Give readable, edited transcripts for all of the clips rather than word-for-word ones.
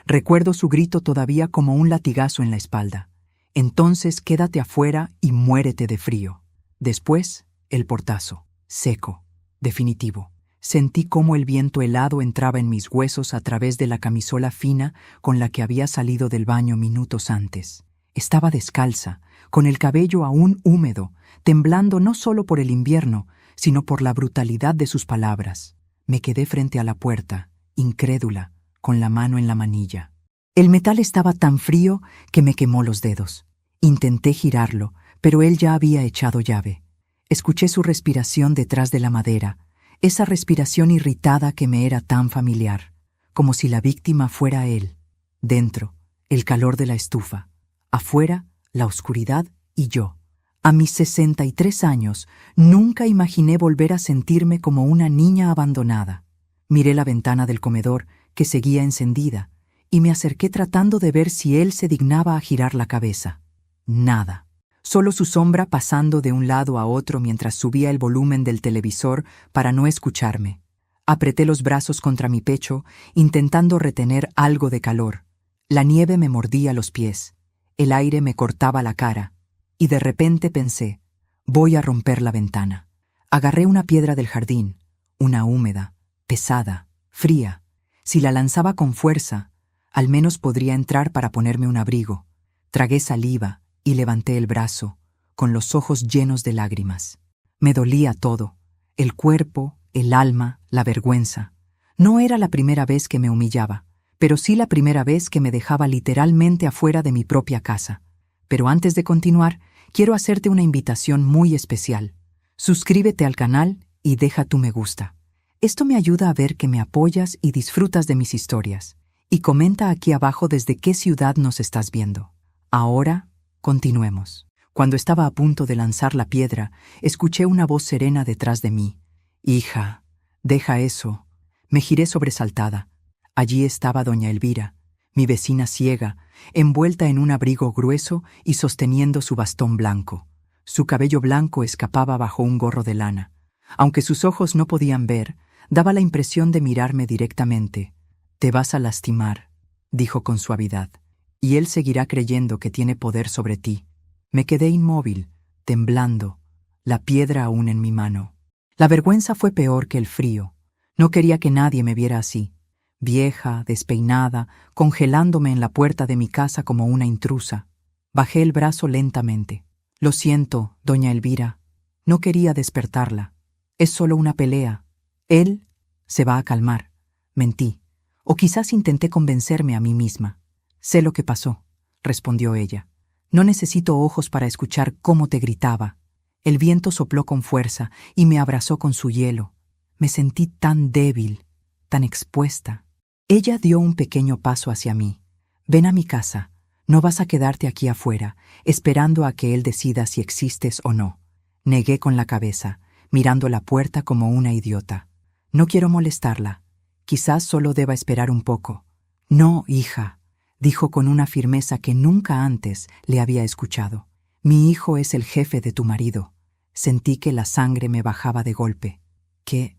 Recuerdo su grito todavía como un latigazo en la espalda. Entonces quédate afuera y muérete de frío. Después, el portazo, seco, definitivo. Sentí cómo el viento helado entraba en mis huesos a través de la camisola fina con la que había salido del baño minutos antes. Estaba descalza, con el cabello aún húmedo, temblando no solo por el invierno, sino por la brutalidad de sus palabras. Me quedé frente a la puerta, incrédula, con la mano en la manilla. El metal estaba tan frío que me quemó los dedos. Intenté girarlo, pero él ya había echado llave. Escuché su respiración detrás de la madera, esa respiración irritada que me era tan familiar, como si la víctima fuera él. Dentro, el calor de la estufa. Afuera, la oscuridad y yo. A mis 63 años, nunca imaginé volver a sentirme como una niña abandonada. Miré la ventana del comedor, que seguía encendida, y me acerqué tratando de ver si él se dignaba a girar la cabeza. Nada. Solo su sombra pasando de un lado a otro mientras subía el volumen del televisor para no escucharme. Apreté los brazos contra mi pecho, intentando retener algo de calor. La nieve me mordía los pies. El aire me cortaba la cara. Y de repente pensé, voy a romper la ventana. Agarré una piedra del jardín, una húmeda, pesada, fría. Si la lanzaba con fuerza, al menos podría entrar para ponerme un abrigo. Tragué saliva y levanté el brazo, con los ojos llenos de lágrimas. Me dolía todo, el cuerpo, el alma, la vergüenza. No era la primera vez que me humillaba, pero sí la primera vez que me dejaba literalmente afuera de mi propia casa. Pero antes de continuar, quiero hacerte una invitación muy especial. Suscríbete al canal y deja tu me gusta. Esto me ayuda a ver que me apoyas y disfrutas de mis historias. Y comenta aquí abajo desde qué ciudad nos estás viendo. Ahora, continuemos. Cuando estaba a punto de lanzar la piedra, escuché una voz serena detrás de mí. «Hija, deja eso». Me giré sobresaltada. Allí estaba doña Elvira, mi vecina ciega, envuelta en un abrigo grueso y sosteniendo su bastón blanco. Su cabello blanco escapaba bajo un gorro de lana. Aunque sus ojos no podían ver, daba la impresión de mirarme directamente. «Te vas a lastimar», dijo con suavidad, «y él seguirá creyendo que tiene poder sobre ti». Me quedé inmóvil, temblando, la piedra aún en mi mano. La vergüenza fue peor que el frío. No quería que nadie me viera así, vieja, despeinada, congelándome en la puerta de mi casa como una intrusa. Bajé el brazo lentamente. «Lo siento, doña Elvira. No quería despertarla. Es solo una pelea. Él se va a calmar». Mentí. O quizás intenté convencerme a mí misma. «Sé lo que pasó», respondió ella. «No necesito ojos para escuchar cómo te gritaba». El viento sopló con fuerza y me abrazó con su hielo. Me sentí tan débil, tan expuesta. Ella dio un pequeño paso hacia mí. «Ven a mi casa. No vas a quedarte aquí afuera, esperando a que él decida si existes o no». Negué con la cabeza, mirando la puerta como una idiota. «No quiero molestarla. Quizás solo deba esperar un poco». «No, hija», dijo con una firmeza que nunca antes le había escuchado. «Mi hijo es el jefe de tu marido». Sentí que la sangre me bajaba de golpe. ¿Qué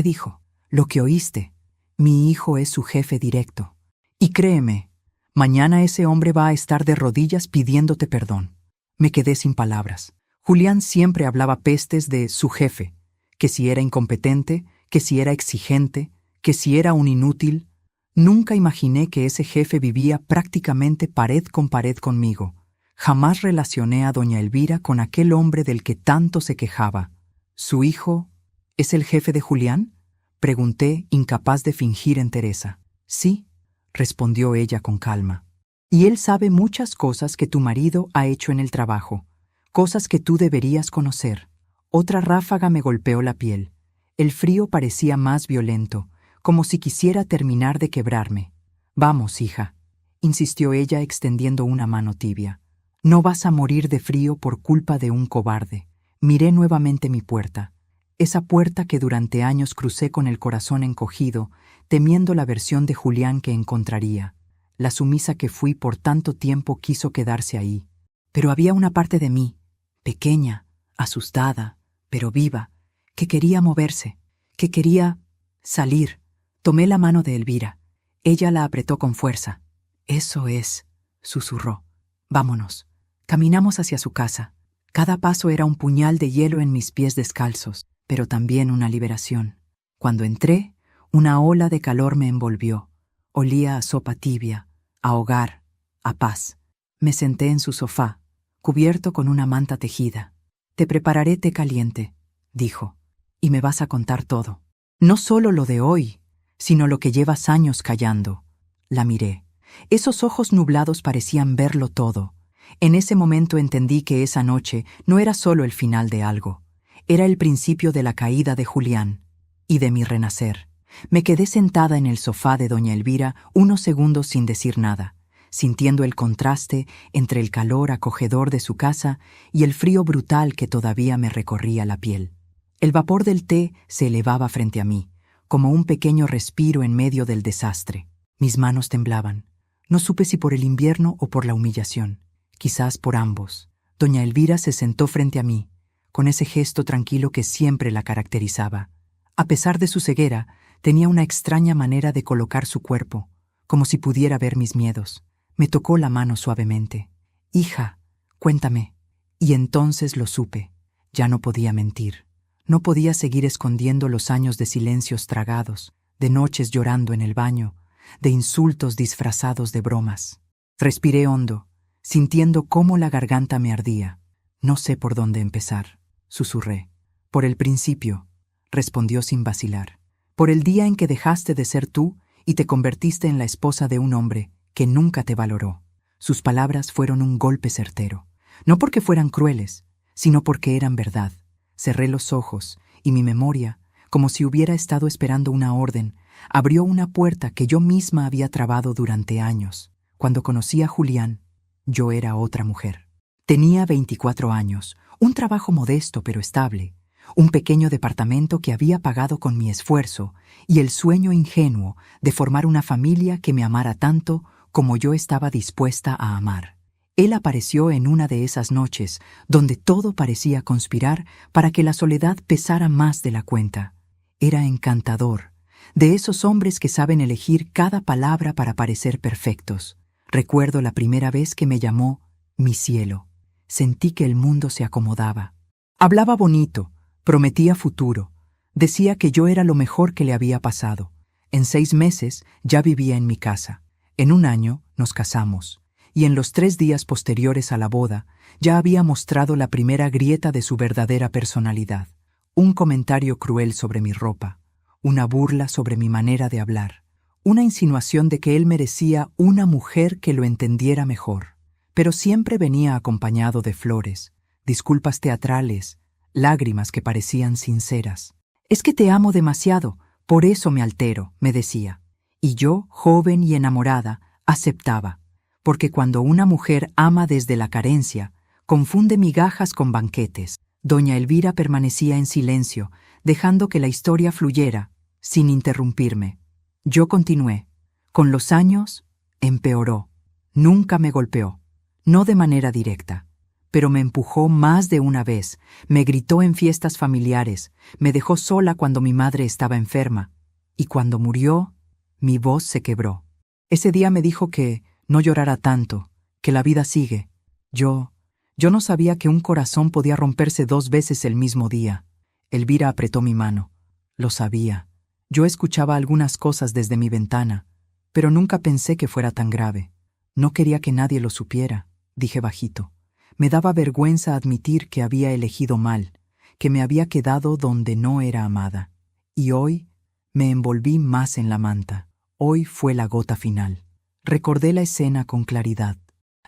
dijo? «Lo que oíste. Mi hijo es su jefe directo. Y créeme, mañana ese hombre va a estar de rodillas pidiéndote perdón». Me quedé sin palabras. Julián siempre hablaba pestes de su jefe, que si era incompetente, que si era exigente, que si era un inútil. Nunca imaginé que ese jefe vivía prácticamente pared con pared conmigo. Jamás relacioné a doña Elvira con aquel hombre del que tanto se quejaba. «¿Su hijo es el jefe de Julián?», pregunté, incapaz de fingir entereza. «Sí», respondió ella con calma. «Y él sabe muchas cosas que tu marido ha hecho en el trabajo, cosas que tú deberías conocer». Otra ráfaga me golpeó la piel. El frío parecía más violento, como si quisiera terminar de quebrarme. «Vamos, hija», insistió ella extendiendo una mano tibia. «No vas a morir de frío por culpa de un cobarde». Miré nuevamente mi puerta, esa puerta que durante años crucé con el corazón encogido, temiendo la versión de Julián que encontraría. La sumisa que fui por tanto tiempo quiso quedarse ahí. Pero había una parte de mí, pequeña, asustada, pero viva, que quería moverse, que quería salir. Tomé la mano de Elvira. Ella la apretó con fuerza. Eso es, susurró. Vámonos. Caminamos hacia su casa. Cada paso era un puñal de hielo en mis pies descalzos, pero también una liberación. Cuando entré, una ola de calor me envolvió. Olía a sopa tibia, a hogar, a paz. Me senté en su sofá, cubierto con una manta tejida. Te prepararé té caliente, dijo, y me vas a contar todo. No solo lo de hoy, sino lo que llevas años callando. La miré. Esos ojos nublados parecían verlo todo. En ese momento entendí que esa noche no era solo el final de algo. Era el principio de la caída de Julián y de mi renacer. Me quedé sentada en el sofá de doña Elvira unos segundos sin decir nada, sintiendo el contraste entre el calor acogedor de su casa y el frío brutal que todavía me recorría la piel. El vapor del té se elevaba frente a mí, como un pequeño respiro en medio del desastre. Mis manos temblaban. No supe si por el invierno o por la humillación. Quizás por ambos. Doña Elvira se sentó frente a mí, con ese gesto tranquilo que siempre la caracterizaba. A pesar de su ceguera, tenía una extraña manera de colocar su cuerpo, como si pudiera ver mis miedos. Me tocó la mano suavemente. «Hija, cuéntame». Y entonces lo supe. Ya no podía mentir. No podía seguir escondiendo los años de silencios tragados, de noches llorando en el baño, de insultos disfrazados de bromas. Respiré hondo, sintiendo cómo la garganta me ardía. «No sé por dónde empezar», susurré. «Por el principio», respondió sin vacilar. «Por el día en que dejaste de ser tú y te convertiste en la esposa de un hombre que nunca te valoró». Sus palabras fueron un golpe certero. No porque fueran crueles, sino porque eran verdad. Cerré los ojos y mi memoria, como si hubiera estado esperando una orden, abrió una puerta que yo misma había trabado durante años. Cuando conocí a Julián, yo era otra mujer. Tenía 24 años, un trabajo modesto pero estable, un pequeño departamento que había pagado con mi esfuerzo y el sueño ingenuo de formar una familia que me amara tanto como yo estaba dispuesta a amar. Él apareció en una de esas noches donde todo parecía conspirar para que la soledad pesara más de la cuenta. Era encantador, de esos hombres que saben elegir cada palabra para parecer perfectos. Recuerdo la primera vez que me llamó mi cielo. Sentí que el mundo se acomodaba. Hablaba bonito, prometía futuro, decía que yo era lo mejor que le había pasado. En 6 meses ya vivía en mi casa. En 1 año nos casamos, y en los 3 días posteriores a la boda ya había mostrado la primera grieta de su verdadera personalidad. Un comentario cruel sobre mi ropa, una burla sobre mi manera de hablar, una insinuación de que él merecía una mujer que lo entendiera mejor. Pero siempre venía acompañado de flores, disculpas teatrales, lágrimas que parecían sinceras. «Es que te amo demasiado, por eso me altero», me decía. Y yo, joven y enamorada, aceptaba, porque cuando una mujer ama desde la carencia, confunde migajas con banquetes. Doña Elvira permanecía en silencio, dejando que la historia fluyera, sin interrumpirme. Yo continué. Con los años, empeoró. Nunca me golpeó, no de manera directa, pero me empujó más de una vez, me gritó en fiestas familiares, me dejó sola cuando mi madre estaba enferma, y cuando murió, mi voz se quebró. Ese día me dijo que no llorara tanto, que la vida sigue. Yo no sabía que un corazón podía romperse 2 veces el mismo día. Elvira apretó mi mano. Lo sabía. Yo escuchaba algunas cosas desde mi ventana, pero nunca pensé que fuera tan grave. No quería que nadie lo supiera, dije bajito. Me daba vergüenza admitir que había elegido mal, que me había quedado donde no era amada. Y hoy me envolví más en la manta. Hoy fue la gota final. Recordé la escena con claridad.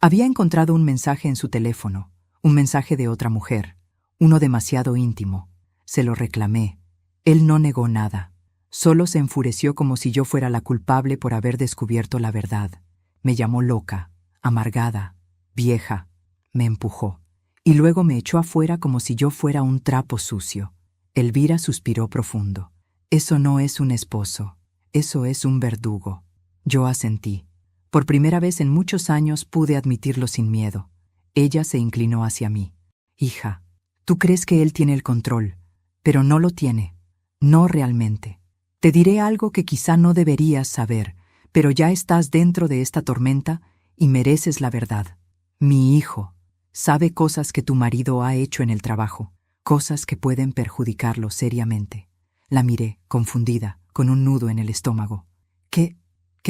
Había encontrado un mensaje en su teléfono, un mensaje de otra mujer, uno demasiado íntimo. Se lo reclamé. Él no negó nada. Solo se enfureció como si yo fuera la culpable por haber descubierto la verdad. Me llamó loca, amargada, vieja. Me empujó. Y luego me echó afuera como si yo fuera un trapo sucio. Elvira suspiró profundo. Eso no es un esposo. Eso es un verdugo. Yo asentí. Por primera vez en muchos años pude admitirlo sin miedo. Ella se inclinó hacia mí. Hija, tú crees que él tiene el control, pero no lo tiene. No realmente. Te diré algo que quizá no deberías saber, pero ya estás dentro de esta tormenta y mereces la verdad. Mi hijo sabe cosas que tu marido ha hecho en el trabajo, cosas que pueden perjudicarlo seriamente. La miré, confundida, con un nudo en el estómago. ¿Qué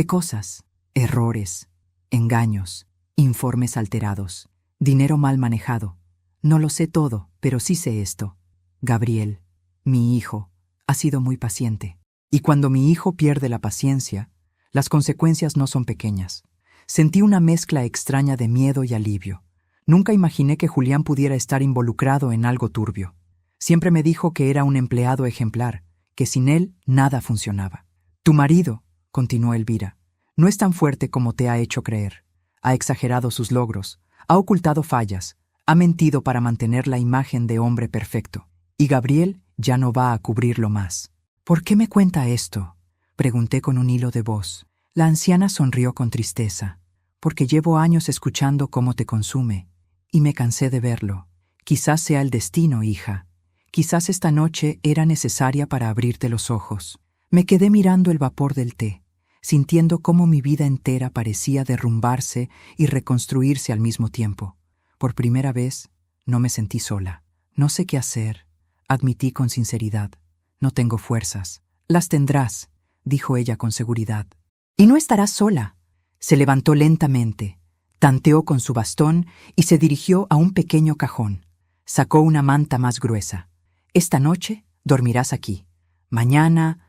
cosas? Errores, engaños, informes alterados, dinero mal manejado. No lo sé todo, pero sí sé esto. Gabriel, mi hijo, ha sido muy paciente. Y cuando mi hijo pierde la paciencia, las consecuencias no son pequeñas. Sentí una mezcla extraña de miedo y alivio. Nunca imaginé que Julián pudiera estar involucrado en algo turbio. Siempre me dijo que era un empleado ejemplar, que sin él nada funcionaba. Tu marido, continuó Elvira, no es tan fuerte como te ha hecho creer. Ha exagerado sus logros, ha ocultado fallas, ha mentido para mantener la imagen de hombre perfecto. Y Gabriel ya no va a cubrirlo más. ¿Por qué me cuenta esto?, pregunté con un hilo de voz. La anciana sonrió con tristeza. Porque llevo años escuchando cómo te consume, y me cansé de verlo. Quizás sea el destino, hija. Quizás esta noche era necesaria para abrirte los ojos. Me quedé mirando el vapor del té, sintiendo cómo mi vida entera parecía derrumbarse y reconstruirse al mismo tiempo. Por primera vez, no me sentí sola. No sé qué hacer, admití con sinceridad. No tengo fuerzas. Las tendrás, dijo ella con seguridad. Y no estarás sola. Se levantó lentamente, tanteó con su bastón y se dirigió a un pequeño cajón. Sacó una manta más gruesa. Esta noche dormirás aquí. Mañana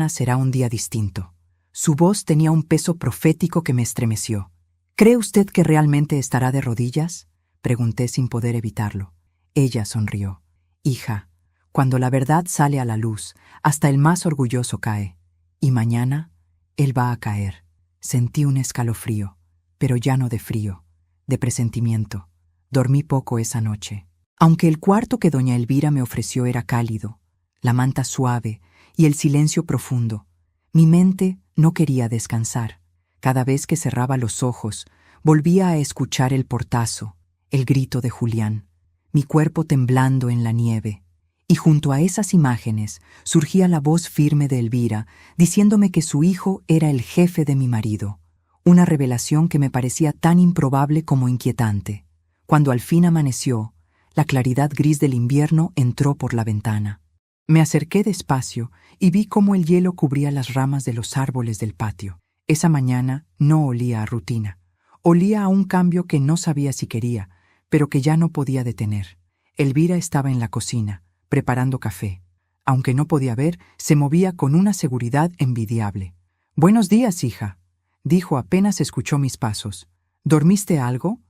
será un día distinto. Su voz tenía un peso profético que me estremeció. ¿Cree usted que realmente estará de rodillas?, pregunté sin poder evitarlo. Ella sonrió. Hija, cuando la verdad sale a la luz, hasta el más orgulloso cae. Y mañana, él va a caer. Sentí un escalofrío, pero ya no de frío, de presentimiento. Dormí poco esa noche. Aunque el cuarto que doña Elvira me ofreció era cálido, la manta suave y el silencio profundo, mi mente no quería descansar. Cada vez que cerraba los ojos, volvía a escuchar el portazo, el grito de Julián, mi cuerpo temblando en la nieve. Y junto a esas imágenes surgía la voz firme de Elvira, diciéndome que su hijo era el jefe de mi marido, una revelación que me parecía tan improbable como inquietante. Cuando al fin amaneció, la claridad gris del invierno entró por la ventana. Me acerqué despacio y vi cómo el hielo cubría las ramas de los árboles del patio. Esa mañana no olía a rutina. Olía a un cambio que no sabía si quería, pero que ya no podía detener. Elvira estaba en la cocina, preparando café. Aunque no podía ver, se movía con una seguridad envidiable. «Buenos días, hija», dijo apenas escuchó mis pasos. «¿Dormiste algo?»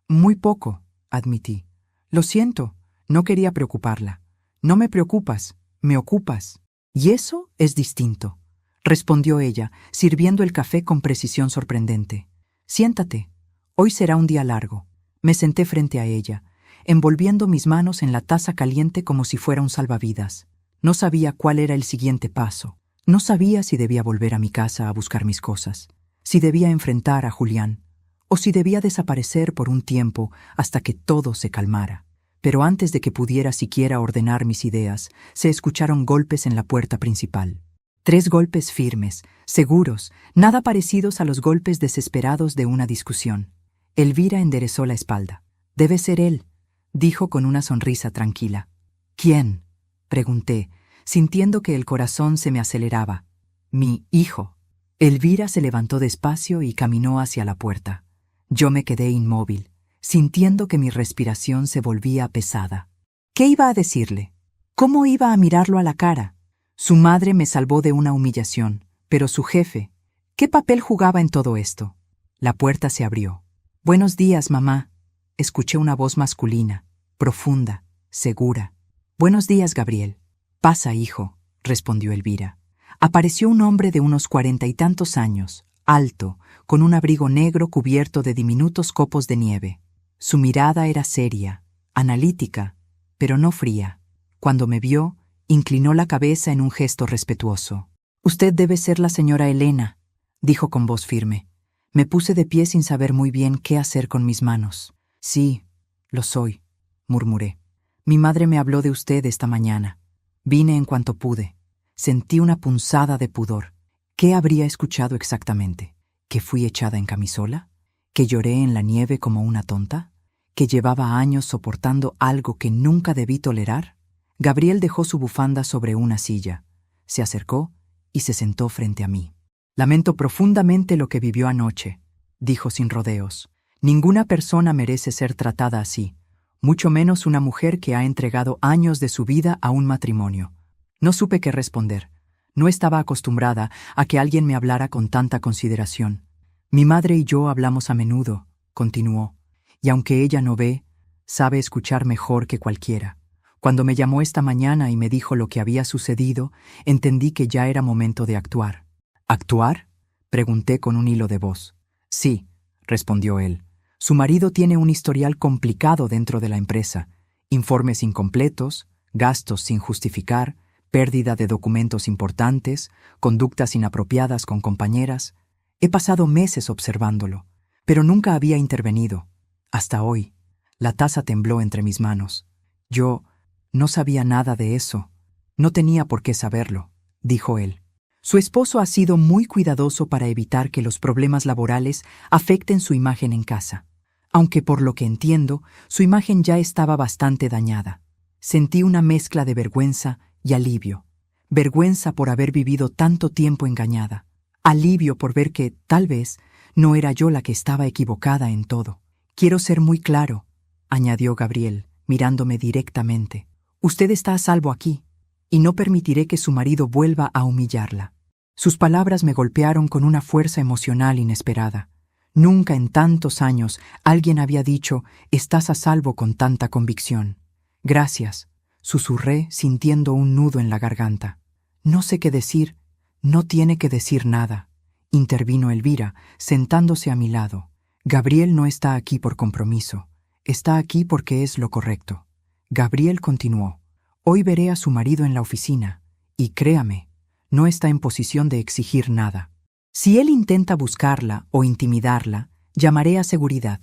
«Muy poco», admití. «Lo siento, no quería preocuparla». «No me preocupas, me ocupas». «Y eso es distinto», respondió ella, sirviendo el café con precisión sorprendente. «Siéntate, hoy será un día largo». Me senté frente a ella, envolviendo mis manos en la taza caliente como si fuera un salvavidas. No sabía cuál era el siguiente paso. No sabía si debía volver a mi casa a buscar mis cosas, si debía enfrentar a Julián, o si debía desaparecer por un tiempo hasta que todo se calmara. Pero antes de que pudiera siquiera ordenar mis ideas, se escucharon golpes en la puerta principal. 3 golpes firmes, seguros, nada parecidos a los golpes desesperados de una discusión. Elvira enderezó la espalda. «Debe ser él», dijo con una sonrisa tranquila. «¿Quién?», pregunté, sintiendo que el corazón se me aceleraba. «Mi hijo». Elvira se levantó despacio y caminó hacia la puerta. Yo me quedé inmóvil, sintiendo que mi respiración se volvía pesada. ¿Qué iba a decirle? ¿Cómo iba a mirarlo a la cara? Su madre me salvó de una humillación, pero su jefe, ¿qué papel jugaba en todo esto? La puerta se abrió. «Buenos días, mamá», escuché una voz masculina, profunda, segura. «Buenos días, Gabriel». «Pasa, hijo», respondió Elvira. Apareció un hombre de unos 40 y tantos años, alto, con un abrigo negro cubierto de diminutos copos de nieve. Su mirada era seria, analítica, pero no fría. Cuando me vio, inclinó la cabeza en un gesto respetuoso. «Usted debe ser la señora Elena», dijo con voz firme. Me puse de pie sin saber muy bien qué hacer con mis manos. «Sí, lo soy», murmuré. «Mi madre me habló de usted esta mañana. Vine en cuanto pude. Sentí una punzada de pudor. ¿Qué habría escuchado exactamente? ¿Que fui echada en camisola? ¿Que lloré en la nieve como una tonta? ¿Que llevaba años soportando algo que nunca debí tolerar? Gabriel dejó su bufanda sobre una silla, se acercó y se sentó frente a mí. Lamento profundamente lo que vivió anoche, dijo sin rodeos. Ninguna persona merece ser tratada así, mucho menos una mujer que ha entregado años de su vida a un matrimonio. No supe qué responder. No estaba acostumbrada a que alguien me hablara con tanta consideración. Mi madre y yo hablamos a menudo, continuó, y aunque ella no ve, sabe escuchar mejor que cualquiera. Cuando me llamó esta mañana y me dijo lo que había sucedido, entendí que ya era momento de actuar. ¿Actuar?, pregunté con un hilo de voz. Sí, respondió él. Su marido tiene un historial complicado dentro de la empresa. Informes incompletos, gastos sin justificar, pérdida de documentos importantes, conductas inapropiadas con compañeras. He pasado meses observándolo, pero nunca había intervenido. Hasta hoy. La taza tembló entre mis manos. Yo no sabía nada de eso. No tenía por qué saberlo, dijo él. Su esposo ha sido muy cuidadoso para evitar que los problemas laborales afecten su imagen en casa. Aunque por lo que entiendo, su imagen ya estaba bastante dañada. Sentí una mezcla de vergüenza y alivio. Vergüenza por haber vivido tanto tiempo engañada. Alivio por ver que, tal vez, no era yo la que estaba equivocada en todo. Quiero ser muy claro, añadió Gabriel, mirándome directamente. Usted está a salvo aquí, y no permitiré que su marido vuelva a humillarla. Sus palabras me golpearon con una fuerza emocional inesperada. Nunca en tantos años alguien había dicho, «Estás a salvo» con tanta convicción. Gracias, susurré sintiendo un nudo en la garganta. No sé qué decir, no tiene que decir nada, intervino Elvira, sentándose a mi lado. Gabriel no está aquí por compromiso, está aquí porque es lo correcto. Gabriel continuó, hoy veré a su marido en la oficina, y créame, no está en posición de exigir nada. Si él intenta buscarla o intimidarla, llamaré a seguridad.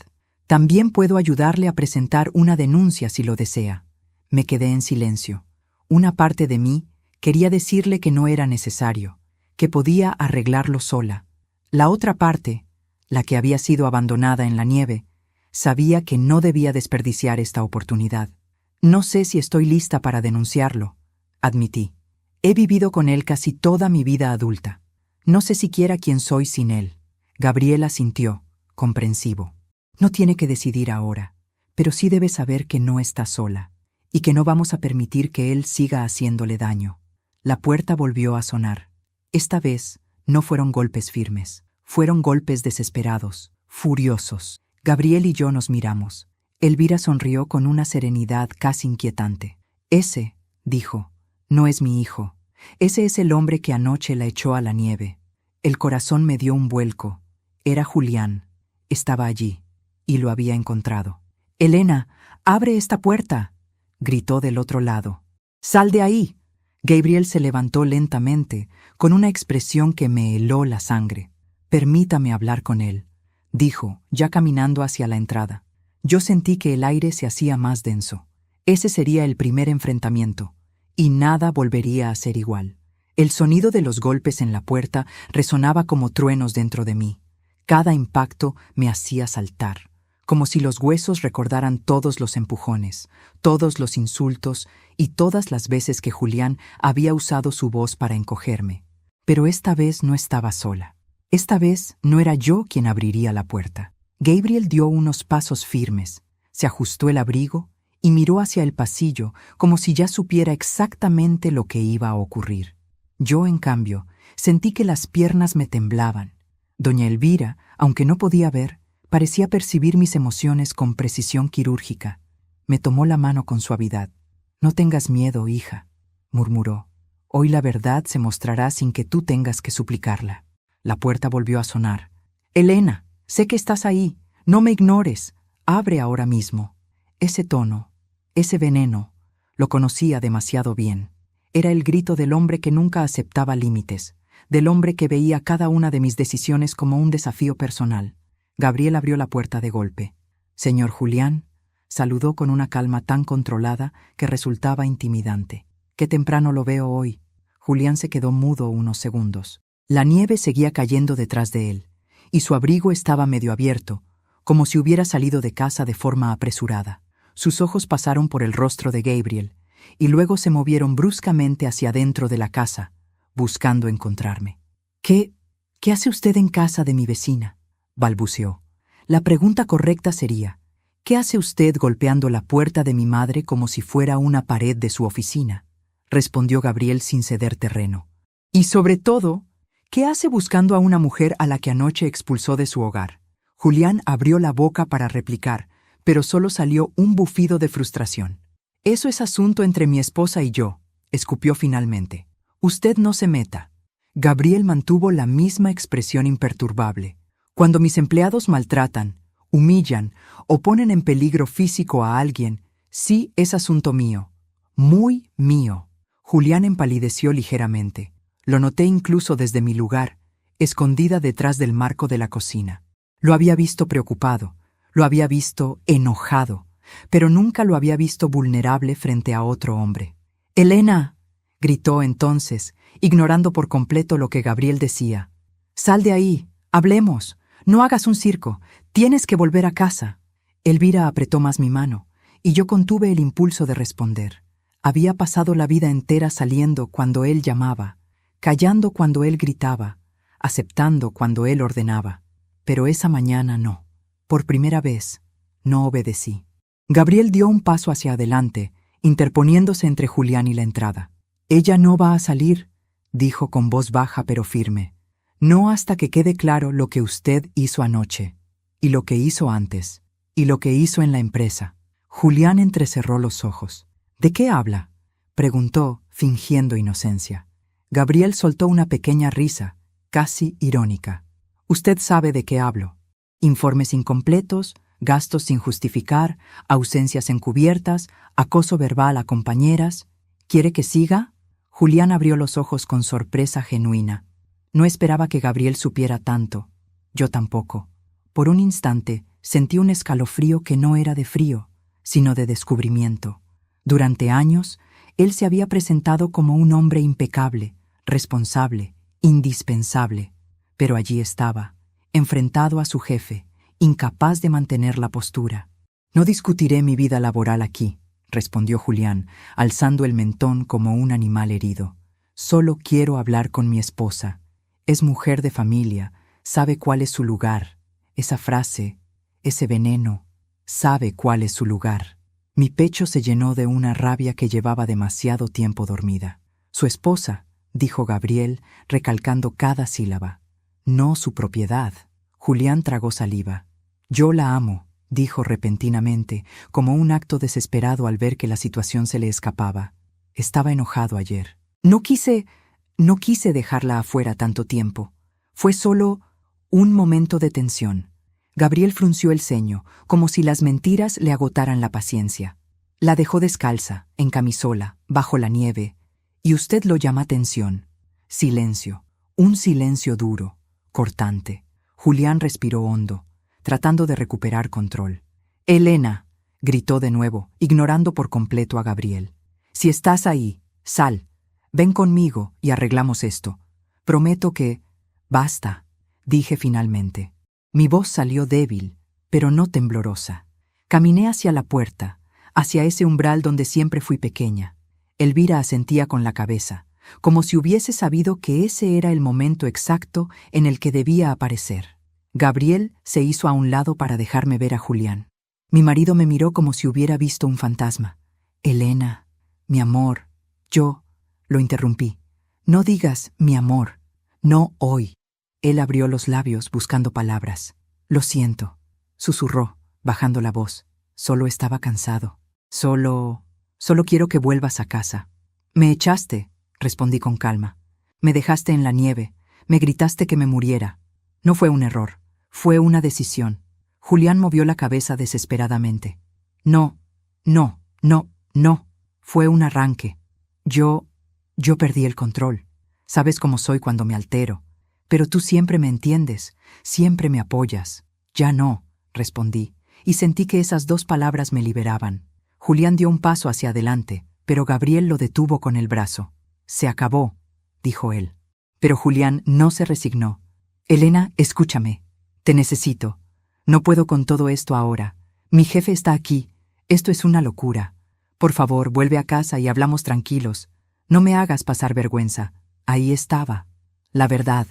También puedo ayudarle a presentar una denuncia si lo desea. Me quedé en silencio. Una parte de mí quería decirle que no era necesario, que podía arreglarlo sola. La otra parte, la que había sido abandonada en la nieve, sabía que no debía desperdiciar esta oportunidad. No sé si estoy lista para denunciarlo, admití. He vivido con él casi toda mi vida adulta. No sé siquiera quién soy sin él. Gabriel asintió, comprensivo. No tiene que decidir ahora, pero sí debe saber que no está sola y que no vamos a permitir que él siga haciéndole daño. La puerta volvió a sonar. Esta vez no fueron golpes firmes, fueron golpes desesperados, furiosos. Gabriel y yo nos miramos. Elvira sonrió con una serenidad casi inquietante. Ese, dijo, no es mi hijo. Ese es el hombre que anoche la echó a la nieve. El corazón me dio un vuelco. Era Julián. Estaba allí, y lo había encontrado. «Elena, abre esta puerta», gritó del otro lado. «¡Sal de ahí!». Gabriel se levantó lentamente, con una expresión que me heló la sangre. «Permítame hablar con él», dijo, ya caminando hacia la entrada. Yo sentí que el aire se hacía más denso. Ese sería el primer enfrentamiento, y nada volvería a ser igual. El sonido de los golpes en la puerta resonaba como truenos dentro de mí. Cada impacto me hacía saltar, como si los huesos recordaran todos los empujones, todos los insultos y todas las veces que Julián había usado su voz para encogerme. Pero esta vez no estaba sola. Esta vez no era yo quien abriría la puerta. Gabriel dio unos pasos firmes, se ajustó el abrigo y miró hacia el pasillo como si ya supiera exactamente lo que iba a ocurrir. Yo, en cambio, sentí que las piernas me temblaban. Doña Elvira, aunque no podía ver, parecía percibir mis emociones con precisión quirúrgica. Me tomó la mano con suavidad. «No tengas miedo, hija», murmuró. «Hoy la verdad se mostrará sin que tú tengas que suplicarla». La puerta volvió a sonar. «Elena, sé que estás ahí. No me ignores. Abre ahora mismo». Ese tono, ese veneno, lo conocía demasiado bien. Era el grito del hombre que nunca aceptaba límites, del hombre que veía cada una de mis decisiones como un desafío personal. Gabriel abrió la puerta de golpe. «Señor Julián», saludó con una calma tan controlada que resultaba intimidante. «Qué temprano lo veo hoy». Julián se quedó mudo unos segundos. La nieve seguía cayendo detrás de él, y su abrigo estaba medio abierto, como si hubiera salido de casa de forma apresurada. Sus ojos pasaron por el rostro de Gabriel, y luego se movieron bruscamente hacia adentro de la casa, buscando encontrarme. ¿Qué hace usted en casa de mi vecina?, balbuceó. La pregunta correcta sería, ¿qué hace usted golpeando la puerta de mi madre como si fuera una pared de su oficina?, respondió Gabriel sin ceder terreno. Y sobre todo, ¿qué hace buscando a una mujer a la que anoche expulsó de su hogar? Julián abrió la boca para replicar, pero solo salió un bufido de frustración. Eso es asunto entre mi esposa y yo, escupió finalmente. Usted no se meta. Gabriel mantuvo la misma expresión imperturbable. Cuando mis empleados maltratan, humillan o ponen en peligro físico a alguien, sí es asunto mío. Muy mío. Julián empalideció ligeramente. Lo noté incluso desde mi lugar, escondida detrás del marco de la cocina. Lo había visto preocupado, lo había visto enojado, pero nunca lo había visto vulnerable frente a otro hombre. «¡Elena!», gritó entonces, ignorando por completo lo que Gabriel decía. «¡Sal de ahí! ¡Hablemos! No hagas un circo! ¡Tienes que volver a casa!». Elvira apretó más mi mano, y yo contuve el impulso de responder. Había pasado la vida entera saliendo cuando él llamaba, callando cuando él gritaba, aceptando cuando él ordenaba. Pero esa mañana no. Por primera vez, no obedecí. Gabriel dio un paso hacia adelante, interponiéndose entre Julián y la entrada. «Ella no va a salir», dijo con voz baja pero firme. «No hasta que quede claro lo que usted hizo anoche, y lo que hizo antes, y lo que hizo en la empresa». Julián entrecerró los ojos. «¿De qué habla?», preguntó, fingiendo inocencia. Gabriel soltó una pequeña risa, casi irónica. «Usted sabe de qué hablo. Informes incompletos, gastos sin justificar, ausencias encubiertas, acoso verbal a compañeras. ¿Quiere que siga?». Julián abrió los ojos con sorpresa genuina. No esperaba que Gabriel supiera tanto. Yo tampoco. Por un instante sentí un escalofrío que no era de frío, sino de descubrimiento. Durante años, él se había presentado como un hombre impecable, responsable, indispensable. Pero allí estaba, enfrentado a su jefe, incapaz de mantener la postura. «No discutiré mi vida laboral aquí», respondió Julián, alzando el mentón como un animal herido. «Solo quiero hablar con mi esposa. Es mujer de familia, sabe cuál es su lugar. Esa frase, ese veneno, sabe cuál es su lugar». Mi pecho se llenó de una rabia que llevaba demasiado tiempo dormida. «Su esposa», dijo Gabriel, recalcando cada sílaba. «No su propiedad». Julián tragó saliva. «Yo la amo», dijo repentinamente, como un acto desesperado al ver que la situación se le escapaba. Estaba enojado ayer. No quise dejarla afuera tanto tiempo. Fue solo un momento de tensión». Gabriel frunció el ceño, como si las mentiras le agotaran la paciencia. «La dejó descalza, en camisola, bajo la nieve, y usted lo llama tensión». Silencio, un silencio duro, cortante. Julián respiró hondo, tratando de recuperar control. «Elena», gritó de nuevo, ignorando por completo a Gabriel. «Si estás ahí, sal. Ven conmigo y arreglamos esto. Prometo que...». «Basta», dije finalmente. Mi voz salió débil, pero no temblorosa. Caminé hacia la puerta, hacia ese umbral donde siempre fui pequeña. Elvira asentía con la cabeza, como si hubiese sabido que ese era el momento exacto en el que debía aparecer. Gabriel se hizo a un lado para dejarme ver a Julián. Mi marido me miró como si hubiera visto un fantasma. «Elena, mi amor», yo lo interrumpí. «No digas mi amor, no hoy». Él abrió los labios buscando palabras. «Lo siento», susurró, bajando la voz. «Solo estaba cansado. Solo quiero que vuelvas a casa». «Me echaste», respondí con calma. «Me dejaste en la nieve, me gritaste que me muriera. No fue un error, fue una decisión». Julián movió la cabeza desesperadamente. «No, no, no, no. Fue un arranque. Yo perdí el control. Sabes cómo soy cuando me altero. Pero tú siempre me entiendes, siempre me apoyas». «Ya no», respondí, y sentí que esas dos palabras me liberaban. Julián dio un paso hacia adelante, pero Gabriel lo detuvo con el brazo. «Se acabó», dijo él. Pero Julián no se resignó. Elena, escúchame. Te necesito. No puedo con todo esto ahora. Mi jefe está aquí. Esto es una locura. Por favor, vuelve a casa y hablamos tranquilos. No me hagas pasar vergüenza. Ahí estaba. La verdad.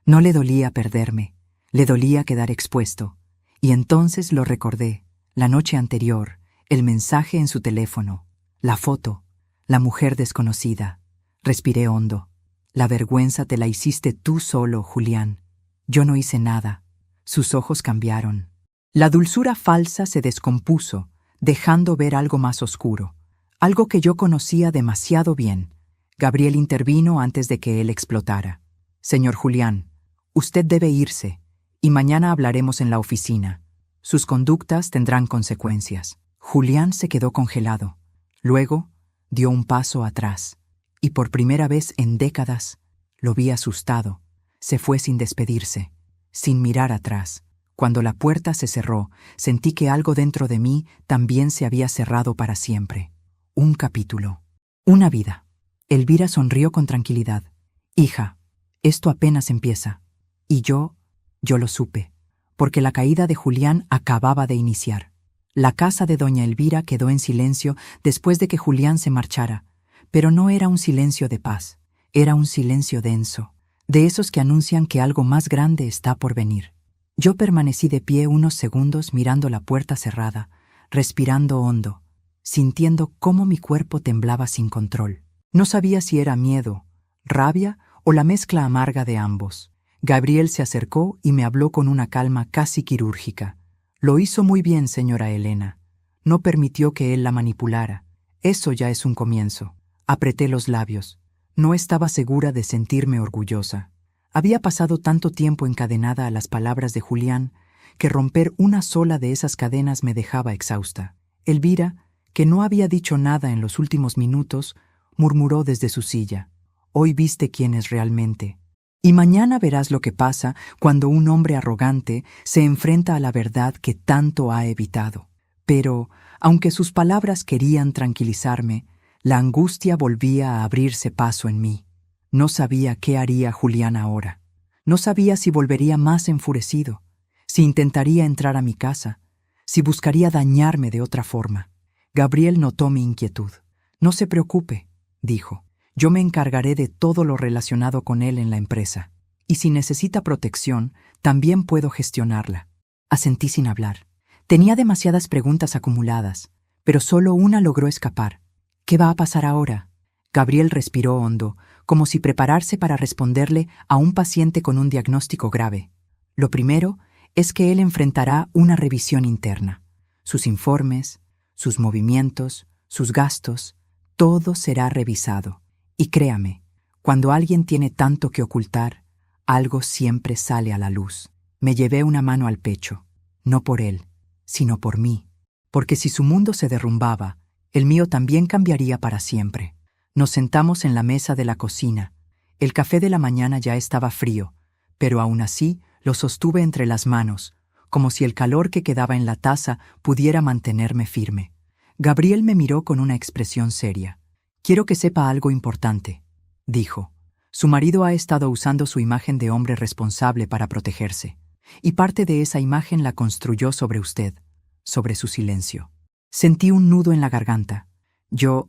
No le dolía perderme. Le dolía quedar expuesto. Y entonces lo recordé. La noche anterior, el mensaje en su teléfono, la foto, la mujer desconocida. Respiré hondo. La vergüenza te la hiciste tú solo, Julián. Yo no hice nada. Sus ojos cambiaron. La dulzura falsa se descompuso, dejando ver algo más oscuro, algo que yo conocía demasiado bien. Gabriel intervino antes de que él explotara. Señor Julián, usted debe irse, y mañana hablaremos en la oficina. Sus conductas tendrán consecuencias. Julián se quedó congelado. Luego, dio un paso atrás, y por primera vez en décadas, lo vi asustado. Se fue sin despedirse, sin mirar atrás. Cuando la puerta se cerró, sentí que algo dentro de mí también se había cerrado para siempre. Un capítulo. Una vida. Elvira sonrió con tranquilidad. Hija, esto apenas empieza. Y yo lo supe, porque la caída de Julián acababa de iniciar. La casa de doña Elvira quedó en silencio después de que Julián se marchara, pero no era un silencio de paz, era un silencio denso, de esos que anuncian que algo más grande está por venir. Yo permanecí de pie unos segundos mirando la puerta cerrada, respirando hondo, sintiendo cómo mi cuerpo temblaba sin control. No sabía si era miedo, rabia o la mezcla amarga de ambos. Gabriel se acercó y me habló con una calma casi quirúrgica. Lo hizo muy bien, señora Elena. No permitió que él la manipulara. Eso ya es un comienzo. Apreté los labios. No estaba segura de sentirme orgullosa. Había pasado tanto tiempo encadenada a las palabras de Julián que romper una sola de esas cadenas me dejaba exhausta. Elvira, que no había dicho nada en los últimos minutos, murmuró desde su silla. Hoy viste quién es realmente. Y mañana verás lo que pasa cuando un hombre arrogante se enfrenta a la verdad que tanto ha evitado. Pero, aunque sus palabras querían tranquilizarme, la angustia volvía a abrirse paso en mí. No sabía qué haría Julián ahora. No sabía si volvería más enfurecido, si intentaría entrar a mi casa, si buscaría dañarme de otra forma. Gabriel notó mi inquietud. No se preocupe, dijo. Yo me encargaré de todo lo relacionado con él en la empresa. Y si necesita protección, también puedo gestionarla. Asentí sin hablar. Tenía demasiadas preguntas acumuladas, pero solo una logró escapar. ¿Qué va a pasar ahora? Gabriel respiró hondo, como si prepararse para responderle a un paciente con un diagnóstico grave. Lo primero es que él enfrentará una revisión interna. Sus informes, sus movimientos, sus gastos, todo será revisado. Y créame, cuando alguien tiene tanto que ocultar, algo siempre sale a la luz. Me llevé una mano al pecho, no por él, sino por mí, porque si su mundo se derrumbaba, el mío también cambiaría para siempre. Nos sentamos en la mesa de la cocina. El café de la mañana ya estaba frío, pero aún así lo sostuve entre las manos, como si el calor que quedaba en la taza pudiera mantenerme firme. Gabriel me miró con una expresión seria. Quiero que sepa algo importante, dijo. Su marido ha estado usando su imagen de hombre responsable para protegerse, y parte de esa imagen la construyó sobre usted, sobre su silencio. Sentí un nudo en la garganta. Yo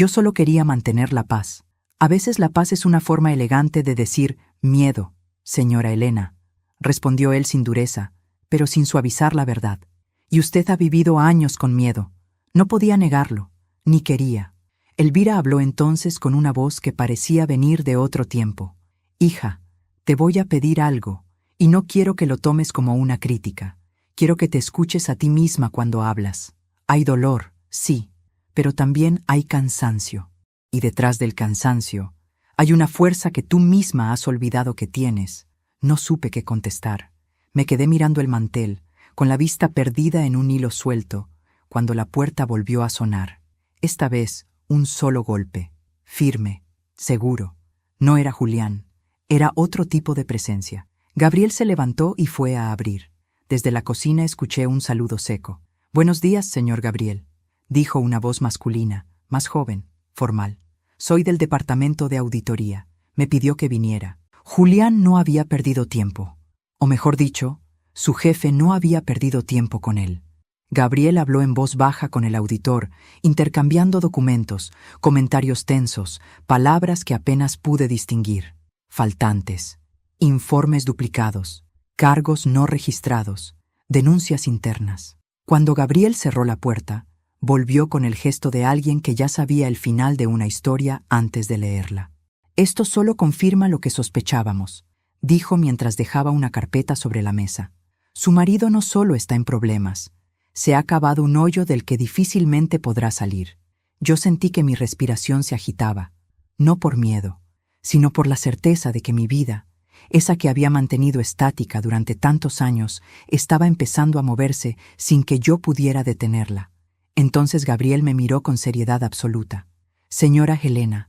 solo quería mantener la paz. A veces la paz es una forma elegante de decir miedo, señora Elena, respondió él sin dureza, pero sin suavizar la verdad. Y usted ha vivido años con miedo. No podía negarlo, ni quería. Elvira habló entonces con una voz que parecía venir de otro tiempo. Hija, te voy a pedir algo, y no quiero que lo tomes como una crítica. Quiero que te escuches a ti misma cuando hablas. Hay dolor, sí, pero también hay cansancio. Y detrás del cansancio, hay una fuerza que tú misma has olvidado que tienes. No supe qué contestar. Me quedé mirando el mantel, con la vista perdida en un hilo suelto, cuando la puerta volvió a sonar. Esta vez, un solo golpe, firme, seguro. No era Julián, era otro tipo de presencia. Gabriel se levantó y fue a abrir. Desde la cocina escuché un saludo seco. «Buenos días, señor Gabriel», dijo una voz masculina, más joven, formal. «Soy del departamento de auditoría. Me pidió que viniera. Julián no había perdido tiempo, o mejor dicho, su jefe no había perdido tiempo con él. Gabriel habló en voz baja con el auditor, intercambiando documentos, comentarios tensos, palabras que apenas pude distinguir. Faltantes, informes duplicados, cargos no registrados, denuncias internas. Cuando Gabriel cerró la puerta, volvió con el gesto de alguien que ya sabía el final de una historia antes de leerla. «Esto solo confirma lo que sospechábamos», dijo mientras dejaba una carpeta sobre la mesa. «Su marido no solo está en problemas, se ha cavado un hoyo del que difícilmente podrá salir». Yo sentí que mi respiración se agitaba, no por miedo, sino por la certeza de que mi vida, esa que había mantenido estática durante tantos años, estaba empezando a moverse sin que yo pudiera detenerla. Entonces Gabriel me miró con seriedad absoluta. «Señora Helena,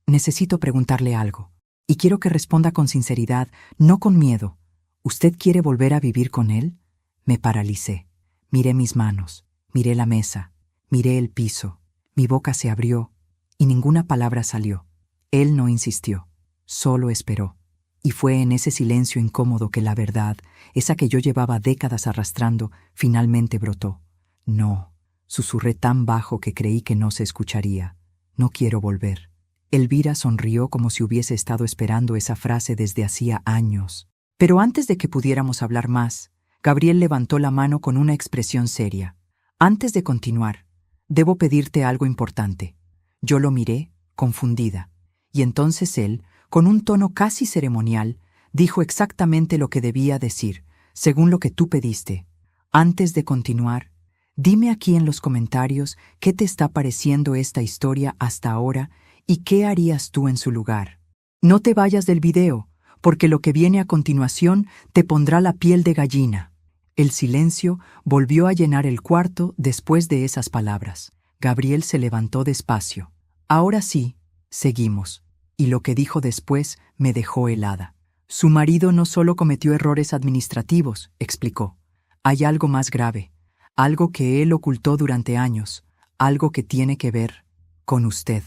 necesito preguntarle algo, y quiero que responda con sinceridad, no con miedo. ¿Usted quiere volver a vivir con él?» Me paralicé. Miré mis manos, miré la mesa, miré el piso. Mi boca se abrió y ninguna palabra salió. Él no insistió, solo esperó. Y fue en ese silencio incómodo que la verdad, esa que yo llevaba décadas arrastrando, finalmente brotó. «No», susurré tan bajo que creí que no se escucharía. «No quiero volver». Elvira sonrió como si hubiese estado esperando esa frase desde hacía años. Pero antes de que pudiéramos hablar más, Gabriel levantó la mano con una expresión seria. «Antes de continuar, debo pedirte algo importante». Yo lo miré, confundida, y entonces él, con un tono casi ceremonial, dijo exactamente lo que debía decir, según lo que tú pediste. «Antes de continuar, dime aquí en los comentarios qué te está pareciendo esta historia hasta ahora y qué harías tú en su lugar. No te vayas del video, porque lo que viene a continuación te pondrá la piel de gallina». El silencio volvió a llenar el cuarto después de esas palabras. Gabriel se levantó despacio. «Ahora sí, seguimos». Y lo que dijo después me dejó helada. «Su marido no solo cometió errores administrativos», explicó. «Hay algo más grave, algo que él ocultó durante años, algo que tiene que ver con usted».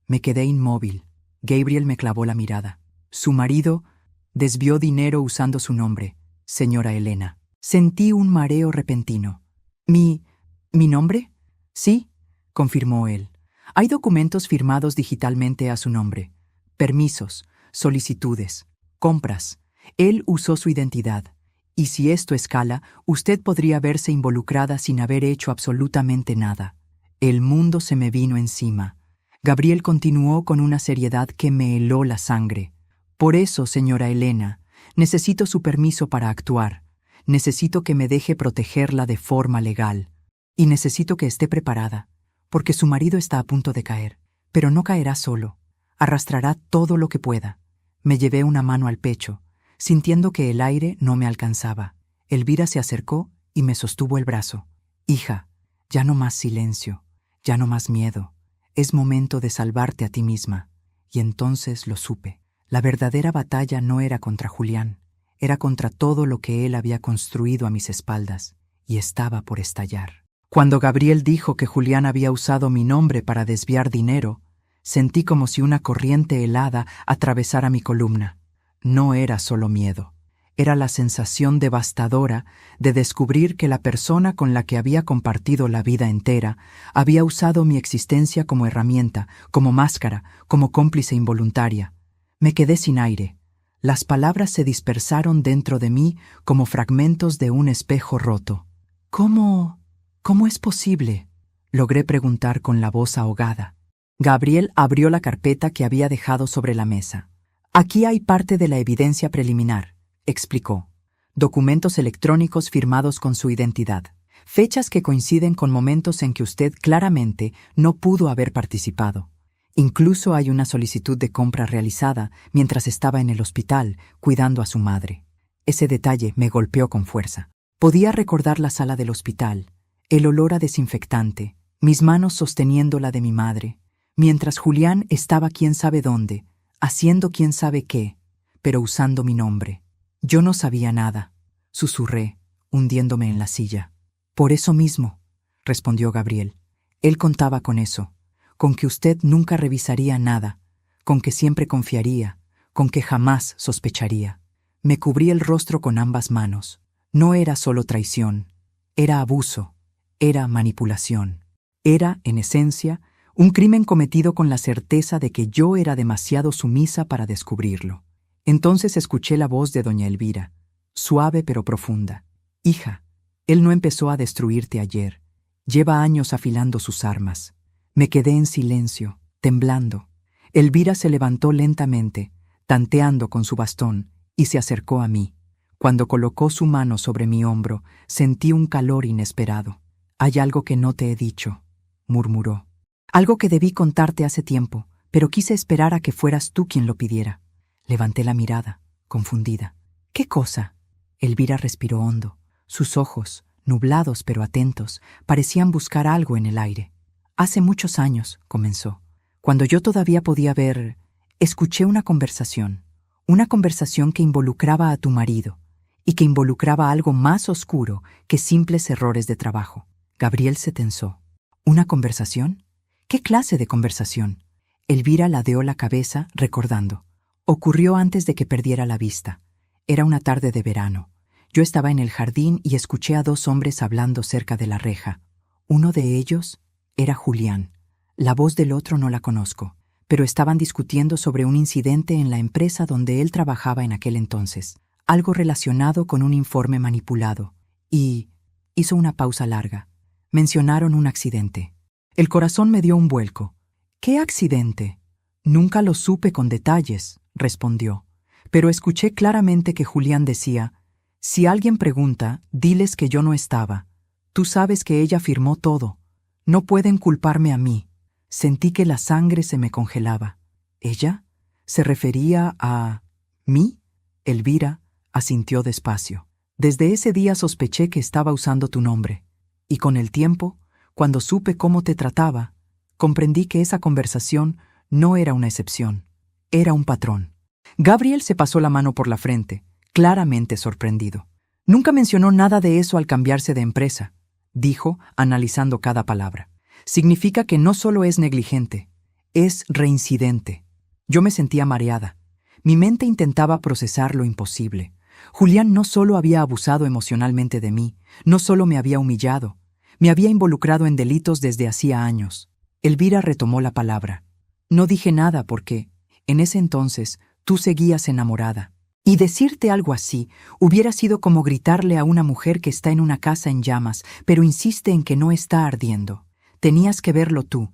Me quedé inmóvil. Gabriel me clavó la mirada. «Su marido desvió dinero usando su nombre, señora Helena». Sentí un mareo repentino. ¿Mi nombre?» «Sí», confirmó él. «Hay documentos firmados digitalmente a su nombre. Permisos, solicitudes, compras. Él usó su identidad. Y si esto escala, usted podría verse involucrada sin haber hecho absolutamente nada». El mundo se me vino encima. Gabriel continuó con una seriedad que me heló la sangre. «Por eso, señora Helena, necesito su permiso para actuar. Necesito que me deje protegerla de forma legal. Y necesito que esté preparada, porque su marido está a punto de caer. Pero no caerá solo. Arrastrará todo lo que pueda». Me llevé una mano al pecho, sintiendo que el aire no me alcanzaba. Elvira se acercó y me sostuvo el brazo. «Hija, ya no más silencio, ya no más miedo. Es momento de salvarte a ti misma». Y entonces lo supe. La verdadera batalla no era contra Julián. Era contra todo lo que él había construido a mis espaldas, y estaba por estallar. Cuando Gabriel dijo que Julián había usado mi nombre para desviar dinero, sentí como si una corriente helada atravesara mi columna. No era solo miedo. Era la sensación devastadora de descubrir que la persona con la que había compartido la vida entera había usado mi existencia como herramienta, como máscara, como cómplice involuntaria. Me quedé sin aire. Las palabras se dispersaron dentro de mí como fragmentos de un espejo roto. ¿Cómo es posible?», logré preguntar con la voz ahogada. Gabriel abrió la carpeta que había dejado sobre la mesa. «Aquí hay parte de la evidencia preliminar», explicó. «Documentos electrónicos firmados con su identidad. Fechas que coinciden con momentos en que usted claramente no pudo haber participado. Incluso hay una solicitud de compra realizada mientras estaba en el hospital cuidando a su madre». Ese detalle me golpeó con fuerza. Podía recordar la sala del hospital, el olor a desinfectante, mis manos sosteniendo la de mi madre, mientras Julián estaba quién sabe dónde, haciendo quién sabe qué, pero usando mi nombre. «Yo no sabía nada», susurré, hundiéndome en la silla. «Por eso mismo», respondió Gabriel. «Él contaba con eso, con que usted nunca revisaría nada, con que siempre confiaría, con que jamás sospecharía. Me cubrí el rostro con ambas manos. No era solo traición, era abuso, era manipulación. Era, en esencia, un crimen cometido con la certeza de que yo era demasiado sumisa para descubrirlo. Entonces escuché la voz de doña Elvira, suave pero profunda. Hija, él no empezó a destruirte ayer. Lleva años afilando sus armas. Me quedé en silencio, temblando. Elvira se levantó lentamente, tanteando con su bastón, y se acercó a mí. Cuando colocó su mano sobre mi hombro, sentí un calor inesperado. «Hay algo que no te he dicho», murmuró. «Algo que debí contarte hace tiempo, pero quise esperar a que fueras tú quien lo pidiera». Levanté la mirada, confundida. «¿Qué cosa?» Elvira respiró hondo. Sus ojos, nublados pero atentos, parecían buscar algo en el aire. «Hace muchos años», comenzó, «cuando yo todavía podía ver, escuché una conversación que involucraba a tu marido y que involucraba algo más oscuro que simples errores de trabajo». Gabriel se tensó. ¿Una conversación? ¿Qué clase de conversación? Elvira ladeó la cabeza, recordando. Ocurrió antes de que perdiera la vista. Era una tarde de verano. Yo estaba en el jardín y escuché a dos hombres hablando cerca de la reja. Uno de ellos era Julián. La voz del otro no la conozco, pero estaban discutiendo sobre un incidente en la empresa donde él trabajaba en aquel entonces, algo relacionado con un informe manipulado. Y hizo una pausa larga. Mencionaron un accidente. El corazón me dio un vuelco. ¿Qué accidente? Nunca lo supe con detalles, respondió, pero escuché claramente que Julián decía: si alguien pregunta, diles que yo no estaba. Tú sabes que ella firmó todo. No pueden culparme a mí. Sentí que la sangre se me congelaba. ¿Ella? ¿Se refería a mí? Elvira asintió despacio. Desde ese día sospeché que estaba usando tu nombre. Y con el tiempo, cuando supe cómo te trataba, comprendí que esa conversación no era una excepción, era un patrón. Gabriel se pasó la mano por la frente, claramente sorprendido. Nunca mencionó nada de eso al cambiarse de empresa, dijo, analizando cada palabra. Significa que no solo es negligente, es reincidente. Yo me sentía mareada. Mi mente intentaba procesar lo imposible. Julián no solo había abusado emocionalmente de mí, no solo me había humillado, me había involucrado en delitos desde hacía años. Elvira retomó la palabra. No dije nada porque, en ese entonces, tú seguías enamorada. Y decirte algo así hubiera sido como gritarle a una mujer que está en una casa en llamas, pero insiste en que no está ardiendo. Tenías que verlo tú.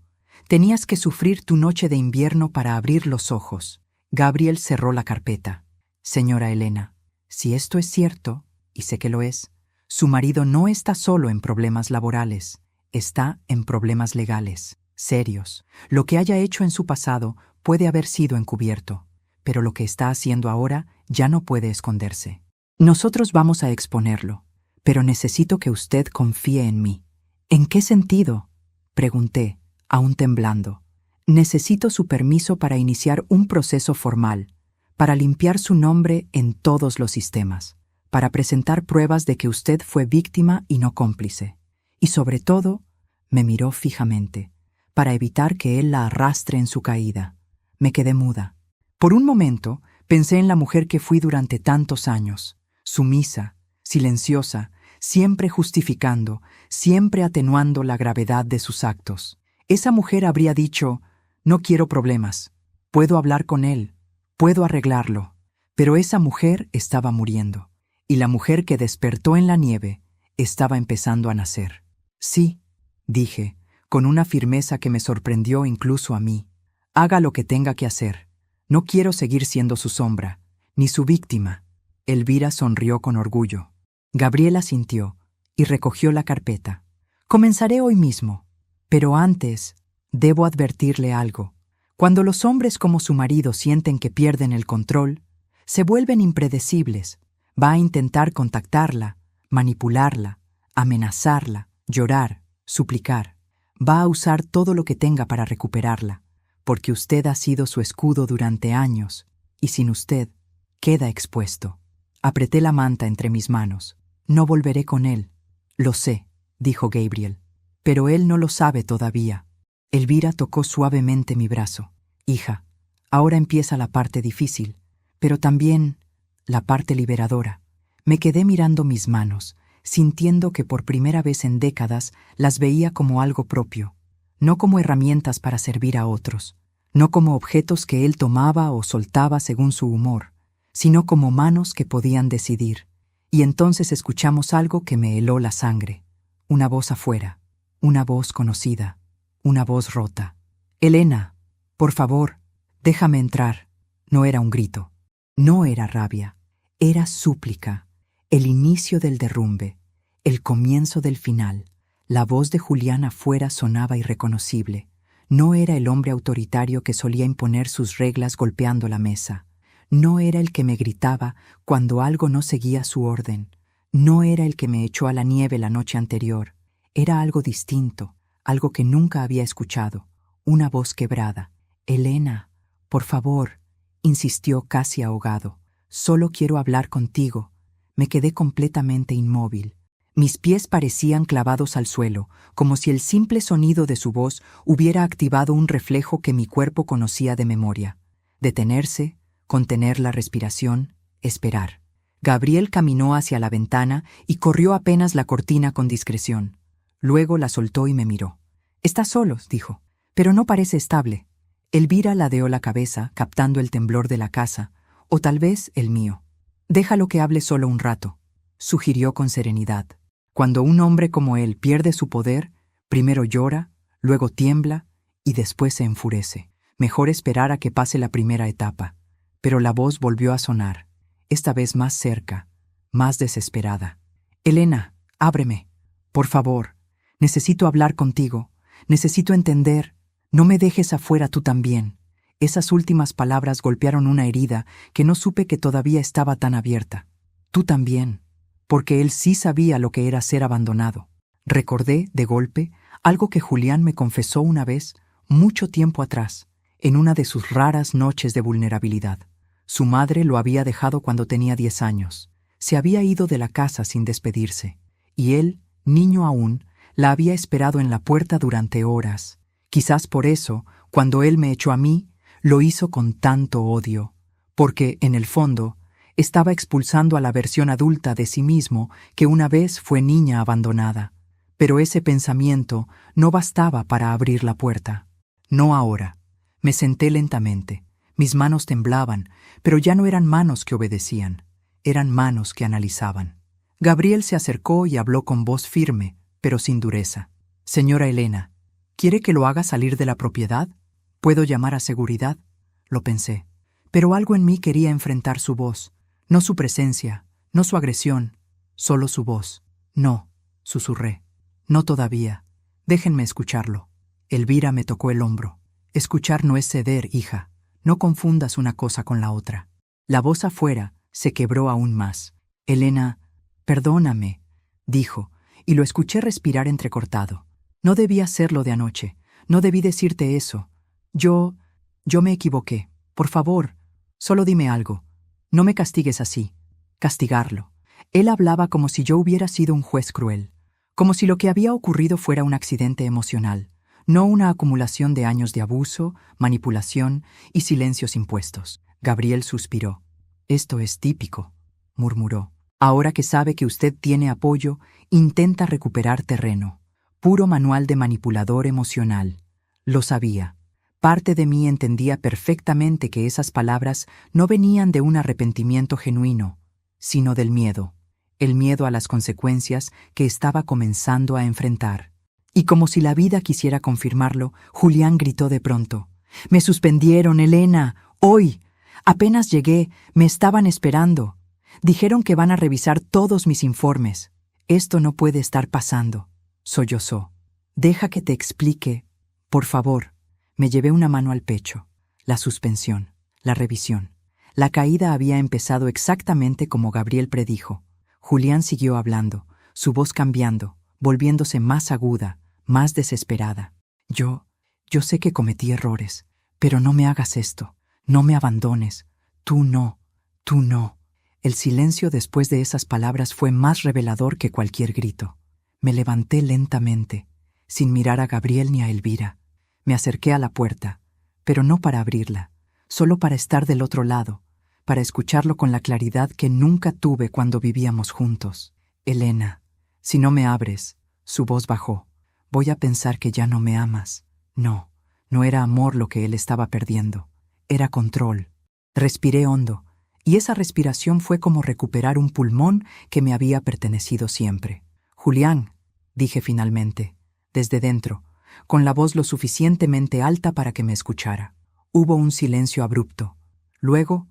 Tenías que sufrir tu noche de invierno para abrir los ojos. Gabriel cerró la carpeta. Señora Elena, si esto es cierto, y sé que lo es, su marido no está solo en problemas laborales, está en problemas legales, serios. Lo que haya hecho en su pasado puede haber sido encubierto, pero lo que está haciendo ahora ya no puede esconderse. Nosotros vamos a exponerlo, pero necesito que usted confíe en mí. ¿En qué sentido?, pregunté, aún temblando. Necesito su permiso para iniciar un proceso formal, para limpiar su nombre en todos los sistemas, para presentar pruebas de que usted fue víctima y no cómplice. Y sobre todo, me miró fijamente, para evitar que él la arrastre en su caída. Me quedé muda. Por un momento, pensé en la mujer que fui durante tantos años, sumisa, silenciosa, siempre justificando, siempre atenuando la gravedad de sus actos. Esa mujer habría dicho: no quiero problemas, puedo hablar con él, puedo arreglarlo. Pero esa mujer estaba muriendo, y la mujer que despertó en la nieve estaba empezando a nacer. Sí, dije, con una firmeza que me sorprendió incluso a mí. Haga lo que tenga que hacer. No quiero seguir siendo su sombra, ni su víctima. Elvira sonrió con orgullo. Gabriela asintió y recogió la carpeta. Comenzaré hoy mismo, pero antes debo advertirle algo. Cuando los hombres como su marido sienten que pierden el control, se vuelven impredecibles. Va a intentar contactarla, manipularla, amenazarla, llorar, suplicar. Va a usar todo lo que tenga para recuperarla, porque usted ha sido su escudo durante años, y sin usted queda expuesto. Apreté la manta entre mis manos. No volveré con él. Lo sé, dijo Gabriel, pero él no lo sabe todavía. Elvira tocó suavemente mi brazo. Hija, ahora empieza la parte difícil. pero también la parte liberadora. Me quedé mirando mis manos, sintiendo que por primera vez en décadas las veía como algo propio, no como herramientas para servir a otros, no como objetos que él tomaba o soltaba según su humor, sino como manos que podían decidir. Y entonces escuchamos algo que me heló la sangre. Una voz afuera, una voz conocida, una voz rota. «Elena, por favor, déjame entrar». No era un grito, no era rabia, era súplica, el inicio del derrumbe, el comienzo del final. La voz de Julián afuera sonaba irreconocible. No era el hombre autoritario que solía imponer sus reglas golpeando la mesa. No era el que me gritaba cuando algo no seguía su orden. No era el que me echó a la nieve la noche anterior. Era algo distinto, algo que nunca había escuchado. Una voz quebrada. «Elena, por favor», insistió casi ahogado. «Solo quiero hablar contigo». Me quedé completamente inmóvil. Mis pies parecían clavados al suelo, como si el simple sonido de su voz hubiera activado un reflejo que mi cuerpo conocía de memoria. Detenerse, contener la respiración, esperar. Gabriel caminó hacia la ventana y corrió apenas la cortina con discreción. Luego la soltó y me miró. «Está solo», dijo, «pero no parece estable». Elvira ladeó la cabeza, captando el temblor de la casa, o tal vez el mío. «Déjalo que hable solo un rato», sugirió con serenidad. Cuando un hombre como él pierde su poder, primero llora, luego tiembla y después se enfurece. Mejor esperar a que pase la primera etapa. Pero la voz volvió a sonar, esta vez más cerca, más desesperada. «Elena, ábreme. Por favor. Necesito hablar contigo. Necesito entender. No me dejes afuera tú también». Esas últimas palabras golpearon una herida que no supe que todavía estaba tan abierta. «Tú también», porque él sí sabía lo que era ser abandonado. Recordé, de golpe, algo que Julián me confesó una vez, mucho tiempo atrás, en una de sus raras noches de vulnerabilidad. Su madre lo había dejado cuando tenía 10 años. Se había ido de la casa sin despedirse, y él, niño aún, la había esperado en la puerta durante horas. Quizás por eso, cuando él me echó a mí, lo hizo con tanto odio, porque, en el fondo, estaba expulsando a la versión adulta de sí mismo que una vez fue niña abandonada. Pero ese pensamiento no bastaba para abrir la puerta. No ahora. Me senté lentamente. Mis manos temblaban, pero ya no eran manos que obedecían. Eran manos que analizaban. Gabriel se acercó y habló con voz firme, pero sin dureza. «Señora Elena, ¿quiere que lo haga salir de la propiedad? ¿Puedo llamar a seguridad?». Lo pensé. Pero algo en mí quería enfrentar su voz. No su presencia, no su agresión, solo su voz. «No», susurré. «No todavía. Déjenme escucharlo». Elvira me tocó el hombro. «Escuchar no es ceder, hija. No confundas una cosa con la otra». La voz afuera se quebró aún más. «Elena, perdóname», dijo, y lo escuché respirar entrecortado. «No debí hacerlo de anoche. No debí decirte eso. Yo me equivoqué. Por favor, solo dime algo. No me castigues así». Castigarlo. Él hablaba como si yo hubiera sido un juez cruel, como si lo que había ocurrido fuera un accidente emocional, no una acumulación de años de abuso, manipulación y silencios impuestos. Gabriel suspiró. «Esto es típico», murmuró. «Ahora que sabe que usted tiene apoyo, intenta recuperar terreno. Puro manual de manipulador emocional». Lo sabía. Parte de mí entendía perfectamente que esas palabras no venían de un arrepentimiento genuino, sino del miedo, el miedo a las consecuencias que estaba comenzando a enfrentar. Y como si la vida quisiera confirmarlo, Julián gritó de pronto. «Me suspendieron, Elena, hoy. Apenas llegué, me estaban esperando. Dijeron que van a revisar todos mis informes. Esto no puede estar pasando», sollozó. «Deja que te explique, por favor». Me llevé una mano al pecho. La suspensión, la revisión. La caída había empezado exactamente como Gabriel predijo. Julián siguió hablando, su voz cambiando, volviéndose más aguda, más desesperada. Yo sé que cometí errores, pero no me hagas esto. No me abandones. Tú no, tú no». El silencio después de esas palabras fue más revelador que cualquier grito. Me levanté lentamente, sin mirar a Gabriel ni a Elvira. Me acerqué a la puerta, pero no para abrirla, solo para estar del otro lado, para escucharlo con la claridad que nunca tuve cuando vivíamos juntos. Elena, si no me abres, su voz bajó. Voy a pensar que ya no me amas. No, no era amor lo que él estaba perdiendo. Era control. Respiré hondo, y esa respiración fue como recuperar un pulmón que me había pertenecido siempre. Julián, dije finalmente, desde dentro, con la voz lo suficientemente alta para que me escuchara. Hubo un silencio abrupto. Luego,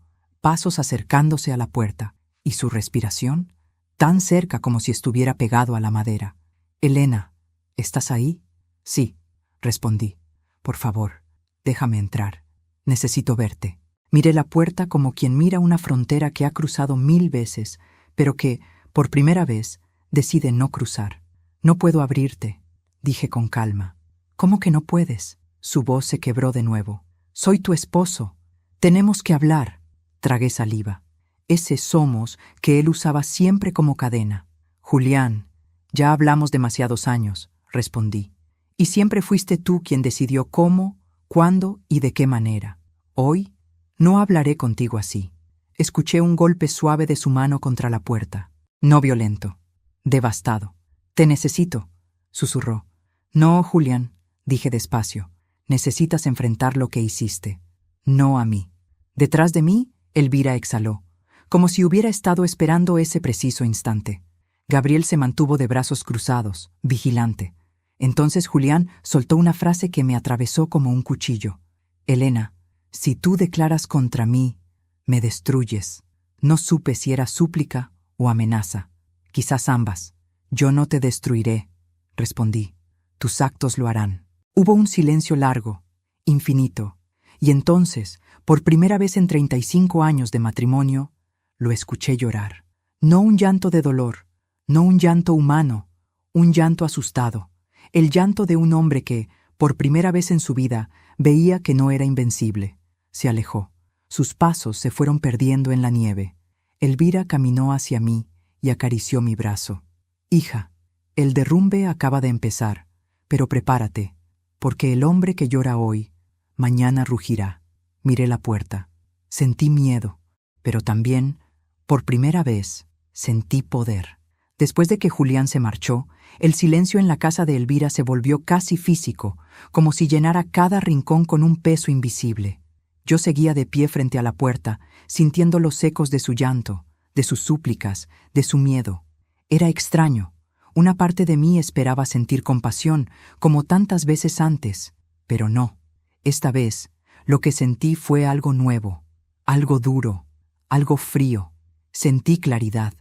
pasos acercándose a la puerta, y su respiración, tan cerca como si estuviera pegado a la madera. Elena, ¿estás ahí? Sí, respondí. Por favor, déjame entrar. Necesito verte. Miré la puerta como quien mira una frontera que ha cruzado 1000 veces, pero que, por primera vez, decide no cruzar. No puedo abrirte, dije con calma. ¿Cómo que no puedes? Su voz se quebró de nuevo. Soy tu esposo. Tenemos que hablar. Tragué saliva. Ese somos que él usaba siempre como cadena. Julián, ya hablamos demasiados años, respondí. Y siempre fuiste tú quien decidió cómo, cuándo y de qué manera. Hoy, no hablaré contigo así. Escuché un golpe suave de su mano contra la puerta. No violento. Devastado. Te necesito, susurró. No, Julián, dije despacio. Necesitas enfrentar lo que hiciste. No a mí. Detrás de mí, Elvira exhaló, como si hubiera estado esperando ese preciso instante. Gabriel se mantuvo de brazos cruzados, vigilante. Entonces Julián soltó una frase que me atravesó como un cuchillo. Elena, si tú declaras contra mí, me destruyes. No supe si era súplica o amenaza. Quizás ambas. Yo no te destruiré, respondí. Tus actos lo harán. Hubo un silencio largo, infinito, y entonces, por primera vez en 35 años de matrimonio, lo escuché llorar. No un llanto de dolor, no un llanto humano, un llanto asustado, el llanto de un hombre que, por primera vez en su vida, veía que no era invencible. Se alejó. Sus pasos se fueron perdiendo en la nieve. Elvira caminó hacia mí y acarició mi brazo. Hija, el derrumbe acaba de empezar, pero prepárate, porque el hombre que llora hoy, mañana rugirá. Miré la puerta. Sentí miedo, pero también, por primera vez, sentí poder. Después de que Julián se marchó, el silencio en la casa de Elvira se volvió casi físico, como si llenara cada rincón con un peso invisible. Yo seguía de pie frente a la puerta, sintiendo los ecos de su llanto, de sus súplicas, de su miedo. Era extraño. Una parte de mí esperaba sentir compasión, como tantas veces antes, pero no. Esta vez, lo que sentí fue algo nuevo, algo duro, algo frío. Sentí claridad.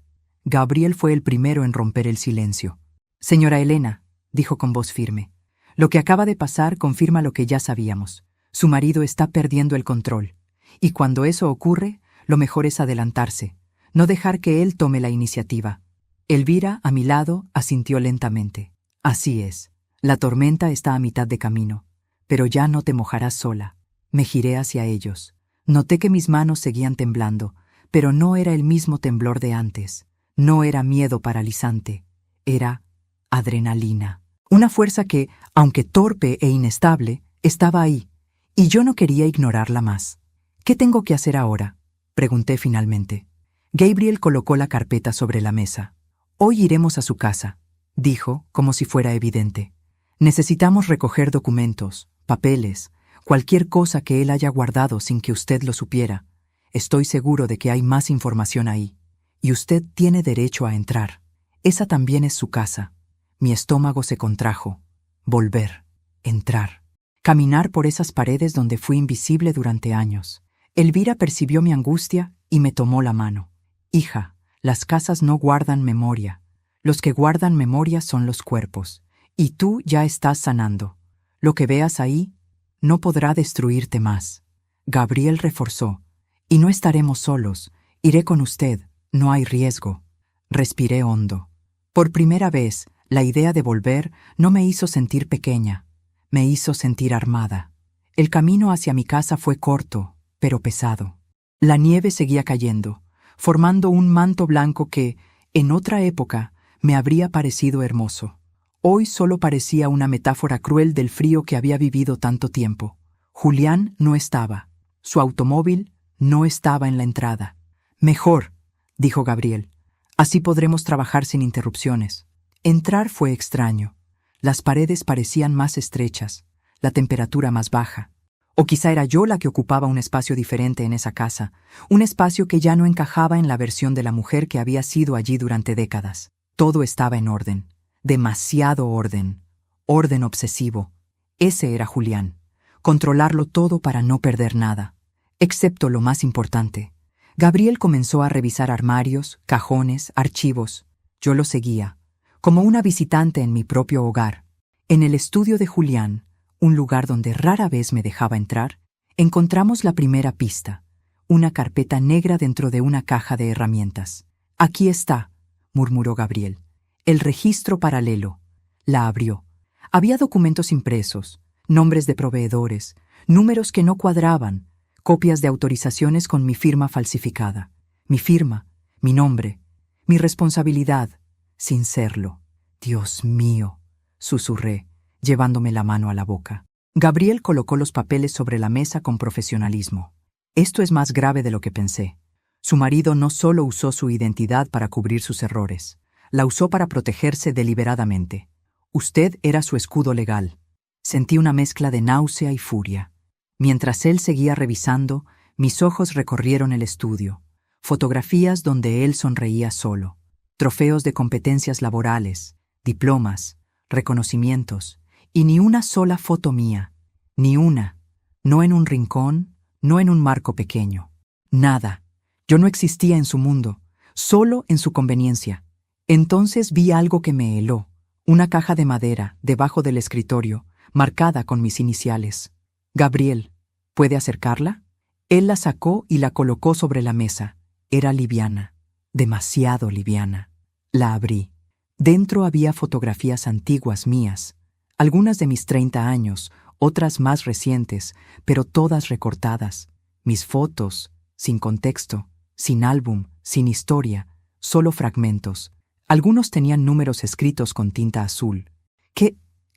Gabriel fue el primero en romper el silencio. Señora Elena, dijo con voz firme, lo que acaba de pasar confirma lo que ya sabíamos. Su marido está perdiendo el control. Y cuando eso ocurre, lo mejor es adelantarse, no dejar que él tome la iniciativa. Elvira, a mi lado, asintió lentamente. Así es. La tormenta está a mitad de camino. Pero ya no te mojarás sola. Me giré hacia ellos. Noté que mis manos seguían temblando, pero no era el mismo temblor de antes. No era miedo paralizante. Era adrenalina. Una fuerza que, aunque torpe e inestable, estaba ahí, y yo no quería ignorarla más. ¿Qué tengo que hacer ahora?, pregunté finalmente. Gabriel colocó la carpeta sobre la mesa. Hoy iremos a su casa, dijo, como si fuera evidente. Necesitamos recoger documentos, papeles, cualquier cosa que él haya guardado sin que usted lo supiera. Estoy seguro de que hay más información ahí, y usted tiene derecho a entrar. Esa también es su casa. Mi estómago se contrajo. Volver, entrar, caminar por esas paredes donde fui invisible durante años. Elvira percibió mi angustia y me tomó la mano. Hija, las casas no guardan memoria. Los que guardan memoria son los cuerpos. Y tú ya estás sanando. Lo que veas ahí no podrá destruirte más. Gabriel reforzó. Y no estaremos solos. Iré con usted. No hay riesgo. Respiré hondo. Por primera vez, la idea de volver no me hizo sentir pequeña. Me hizo sentir armada. El camino hacia mi casa fue corto, pero pesado. La nieve seguía cayendo, formando un manto blanco que, en otra época, me habría parecido hermoso. Hoy solo parecía una metáfora cruel del frío que había vivido tanto tiempo. Julián no estaba. Su automóvil No estaba en la entrada. Mejor, dijo Gabriel. Así podremos trabajar sin interrupciones. Entrar fue extraño. Las paredes parecían más estrechas, la temperatura más baja. O quizá era yo la que ocupaba un espacio diferente en esa casa, un espacio que ya no encajaba en la versión de la mujer que había sido allí durante décadas. Todo estaba en orden, demasiado orden, orden obsesivo. Ese era Julián, controlarlo todo para no perder nada, excepto lo más importante. Gabriel comenzó a revisar armarios, cajones, archivos. Yo lo seguía, como una visitante en mi propio hogar. En el estudio de Julián, un lugar donde rara vez me dejaba entrar, encontramos la primera pista, una carpeta negra dentro de una caja de herramientas. «Aquí está», murmuró Gabriel. «El registro paralelo». La abrió. Había documentos impresos, nombres de proveedores, números que no cuadraban, copias de autorizaciones con mi firma falsificada. Mi firma, mi nombre, mi responsabilidad, sin serlo. «Dios mío», susurré, llevándome la mano a la boca. Gabriel colocó los papeles sobre la mesa con profesionalismo. Esto es más grave de lo que pensé. Su marido no solo usó su identidad para cubrir sus errores, la usó para protegerse deliberadamente. Usted era su escudo legal. Sentí una mezcla de náusea y furia. Mientras él seguía revisando, mis ojos recorrieron el estudio. Fotografías donde él sonreía solo. Trofeos de competencias laborales, diplomas, reconocimientos, y ni una sola foto mía. Ni una. No en un rincón, no en un marco pequeño. Nada. Yo no existía en su mundo, solo en su conveniencia. Entonces vi algo que me heló. Una caja de madera, debajo del escritorio, marcada con mis iniciales. «Gabriel, ¿puede acercarla?» Él la sacó y la colocó sobre la mesa. Era liviana, demasiado liviana. La abrí. Dentro había fotografías antiguas mías, algunas de mis 30 años, otras más recientes, pero todas recortadas. Mis fotos, sin contexto, sin álbum, sin historia, solo fragmentos. Algunos tenían números escritos con tinta azul. ¿Qué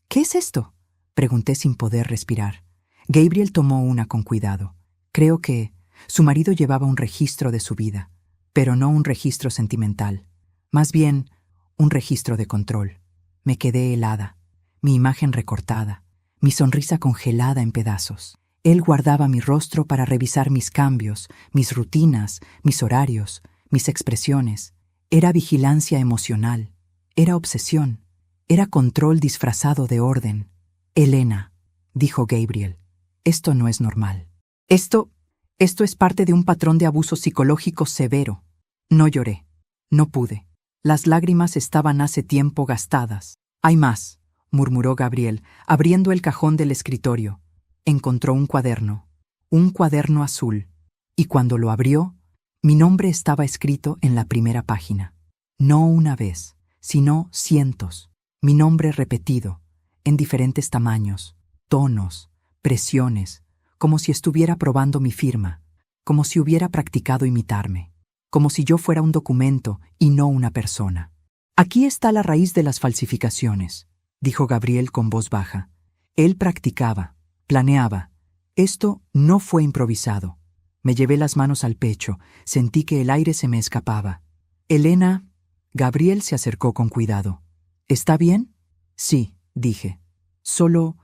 es esto?», pregunté sin poder respirar. Gabriel tomó una con cuidado. Creo que su marido llevaba un registro de su vida, pero no un registro sentimental. Más bien, un registro de control. Me quedé helada, mi imagen recortada, mi sonrisa congelada en pedazos. Él guardaba mi rostro para revisar mis cambios, mis rutinas, mis horarios, mis expresiones. Era vigilancia emocional, era obsesión, era control disfrazado de orden. «Elena», dijo Gabriel, «esto no es normal. Esto es parte de un patrón de abuso psicológico severo». No lloré, no pude. Las lágrimas estaban hace tiempo gastadas. «Hay más», murmuró Gabriel, abriendo el cajón del escritorio. Encontró un cuaderno azul, y cuando lo abrió, mi nombre estaba escrito en la primera página. No una vez, sino cientos. Mi nombre repetido, en diferentes tamaños, tonos, presiones, como si estuviera probando mi firma, como si hubiera practicado imitarme, como si yo fuera un documento y no una persona. «Aquí está la raíz de las falsificaciones», dijo Gabriel con voz baja. Él practicaba, planeaba. Esto no fue improvisado. Me llevé las manos al pecho, sentí que el aire se me escapaba. «Elena», Gabriel se acercó con cuidado. «¿Está bien?» «Sí», dije. Solo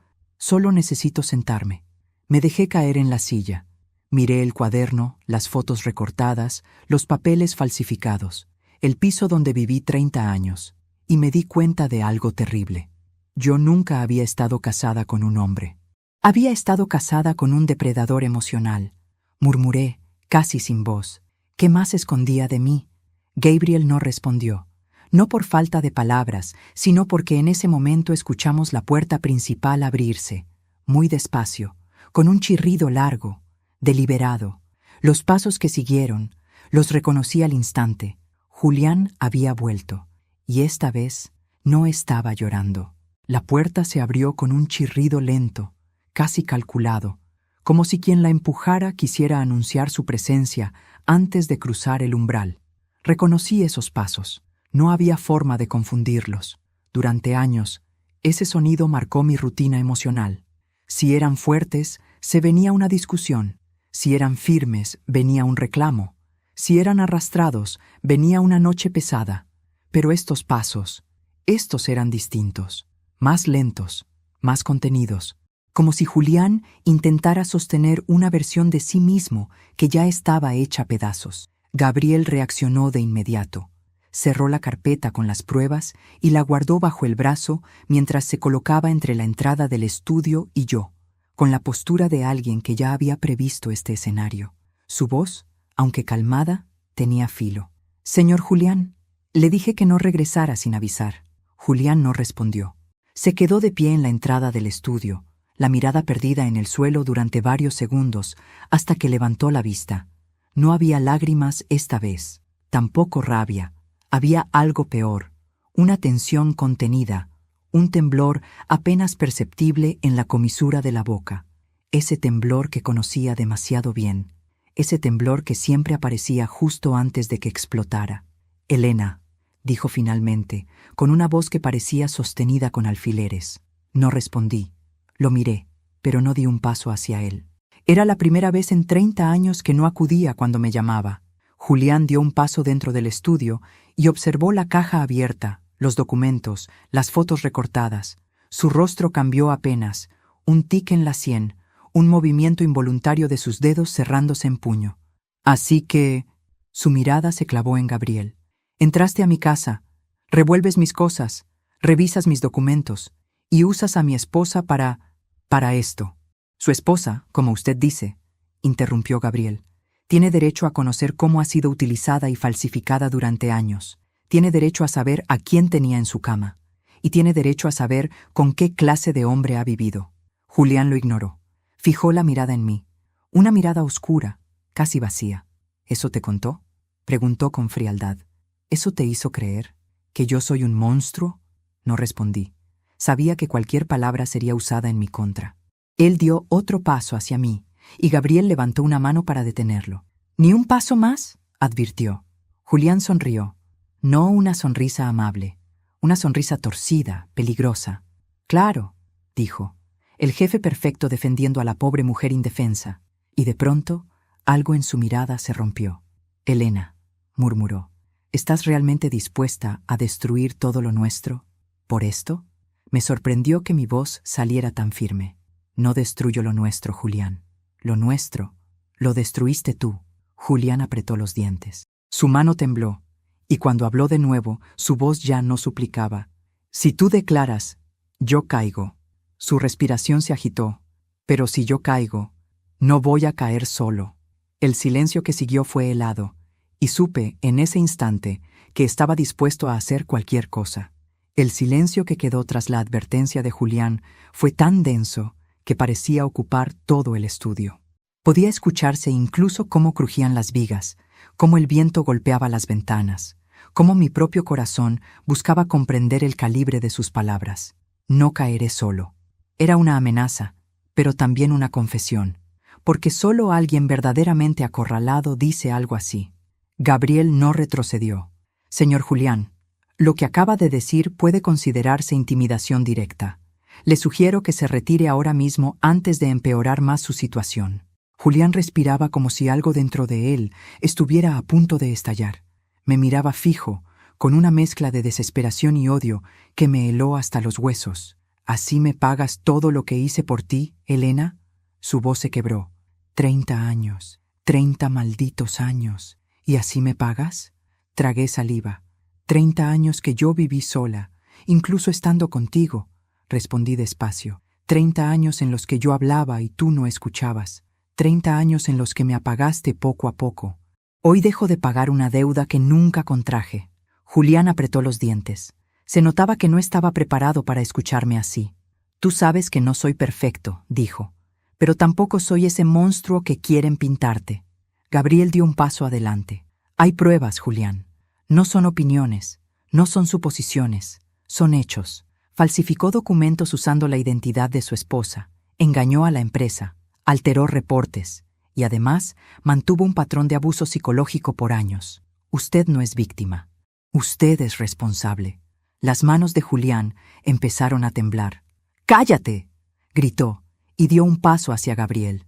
necesito sentarme». Me dejé caer en la silla. Miré el cuaderno, las fotos recortadas, los papeles falsificados, el piso donde viví 30 años, y me di cuenta de algo terrible. Yo nunca había estado casada con un hombre. Había estado casada con un depredador emocional. Murmuré, casi sin voz. ¿Qué más escondía de mí? Gabriel no respondió. No por falta de palabras, sino porque en ese momento escuchamos la puerta principal abrirse, muy despacio, con un chirrido largo, deliberado. Los pasos que siguieron, los reconocí al instante. Julián había vuelto, y esta vez no estaba llorando. La puerta se abrió con un chirrido lento, casi calculado, como si quien la empujara quisiera anunciar su presencia antes de cruzar el umbral. Reconocí esos pasos. No había forma de confundirlos. Durante años, ese sonido marcó mi rutina emocional. Si eran fuertes, se venía una discusión. Si eran firmes, venía un reclamo. Si eran arrastrados, venía una noche pesada. Pero estos pasos, estos eran distintos, más lentos, más contenidos, como si Julián intentara sostener una versión de sí mismo que ya estaba hecha a pedazos. Gabriel reaccionó de inmediato. Cerró la carpeta con las pruebas y la guardó bajo el brazo mientras se colocaba entre la entrada del estudio y yo, con la postura de alguien que ya había previsto este escenario. Su voz, aunque calmada, tenía filo. «Señor Julián, le dije que no regresara sin avisar». Julián no respondió. Se quedó de pie en la entrada del estudio, la mirada perdida en el suelo durante varios segundos, hasta que levantó la vista. No había lágrimas esta vez, tampoco rabia. Había algo peor, una tensión contenida, un temblor apenas perceptible en la comisura de la boca. Ese temblor que conocía demasiado bien, ese temblor que siempre aparecía justo antes de que explotara. «Elena», dijo finalmente, con una voz que parecía sostenida con alfileres. No respondí. Lo miré, pero no di un paso hacia él. Era la primera vez en 30 años que no acudía cuando me llamaba. Julián dio un paso dentro del estudio y observó la caja abierta, los documentos, las fotos recortadas. Su rostro cambió apenas, un tic en la sien, un movimiento involuntario de sus dedos cerrándose en puño. «Así que...» Su mirada se clavó en Gabriel. «Entraste a mi casa, revuelves mis cosas, revisas mis documentos y usas a mi esposa para esto». «Su esposa, como usted dice», interrumpió Gabriel, «tiene derecho a conocer cómo ha sido utilizada y falsificada durante años. Tiene derecho a saber a quién tenía en su cama. Y tiene derecho a saber con qué clase de hombre ha vivido». Julián lo ignoró. Fijó la mirada en mí. Una mirada oscura, casi vacía. «¿Eso te contó?», preguntó con frialdad. «¿Eso te hizo creer que yo soy un monstruo?». No respondí. Sabía que cualquier palabra sería usada en mi contra. Él dio otro paso hacia mí, y Gabriel levantó una mano para detenerlo. «¿Ni un paso más?», advirtió. Julián sonrió. No una sonrisa amable, una sonrisa torcida, peligrosa. «Claro», dijo, el jefe perfecto defendiendo a la pobre mujer indefensa. Y de pronto, algo en su mirada se rompió. «Elena», murmuró, «¿estás realmente dispuesta a destruir todo lo nuestro? ¿Por esto?». Me sorprendió que mi voz saliera tan firme. «No destruyo lo nuestro, Julián. Lo nuestro lo destruiste tú». Julián apretó los dientes. Su mano tembló, y cuando habló de nuevo, su voz ya no suplicaba. «Si tú declaras, yo caigo». Su respiración se agitó. «Pero si yo caigo, no voy a caer solo». El silencio que siguió fue helado, y supe, en ese instante, que estaba dispuesto a hacer cualquier cosa. El silencio que quedó tras la advertencia de Julián fue tan denso que parecía ocupar todo el estudio. Podía escucharse incluso cómo crujían las vigas, cómo el viento golpeaba las ventanas, cómo mi propio corazón buscaba comprender el calibre de sus palabras. «No caeré solo». Era una amenaza, pero también una confesión, porque solo alguien verdaderamente acorralado dice algo así. Gabriel no retrocedió. «Señor Julián, lo que acaba de decir puede considerarse intimidación directa. Le sugiero que se retire ahora mismo antes de empeorar más su situación». Julián respiraba como si algo dentro de él estuviera a punto de estallar. Me miraba fijo, con una mezcla de desesperación y odio que me heló hasta los huesos. «¿Así me pagas todo lo que hice por ti, Elena?». Su voz se quebró. 30 años, 30 malditos años. «¿Y así me pagas?». Tragué saliva. 30 años que yo viví sola, incluso estando contigo, respondí despacio. 30 años en los que yo hablaba y tú no escuchabas. 30 años en los que me apagaste poco a poco. Hoy dejo de pagar una deuda que nunca contraje». Julián apretó los dientes. Se notaba que no estaba preparado para escucharme así. «Tú sabes que no soy perfecto», dijo, «pero tampoco soy ese monstruo que quieren pintarte». Gabriel dio un paso adelante. «Hay pruebas, Julián. No son opiniones, no son suposiciones, son hechos. Falsificó documentos usando la identidad de su esposa, engañó a la empresa, alteró reportes y además mantuvo un patrón de abuso psicológico por años. Usted no es víctima. Usted es responsable». Las manos de Julián empezaron a temblar. «¡Cállate!», gritó, y dio un paso hacia Gabriel.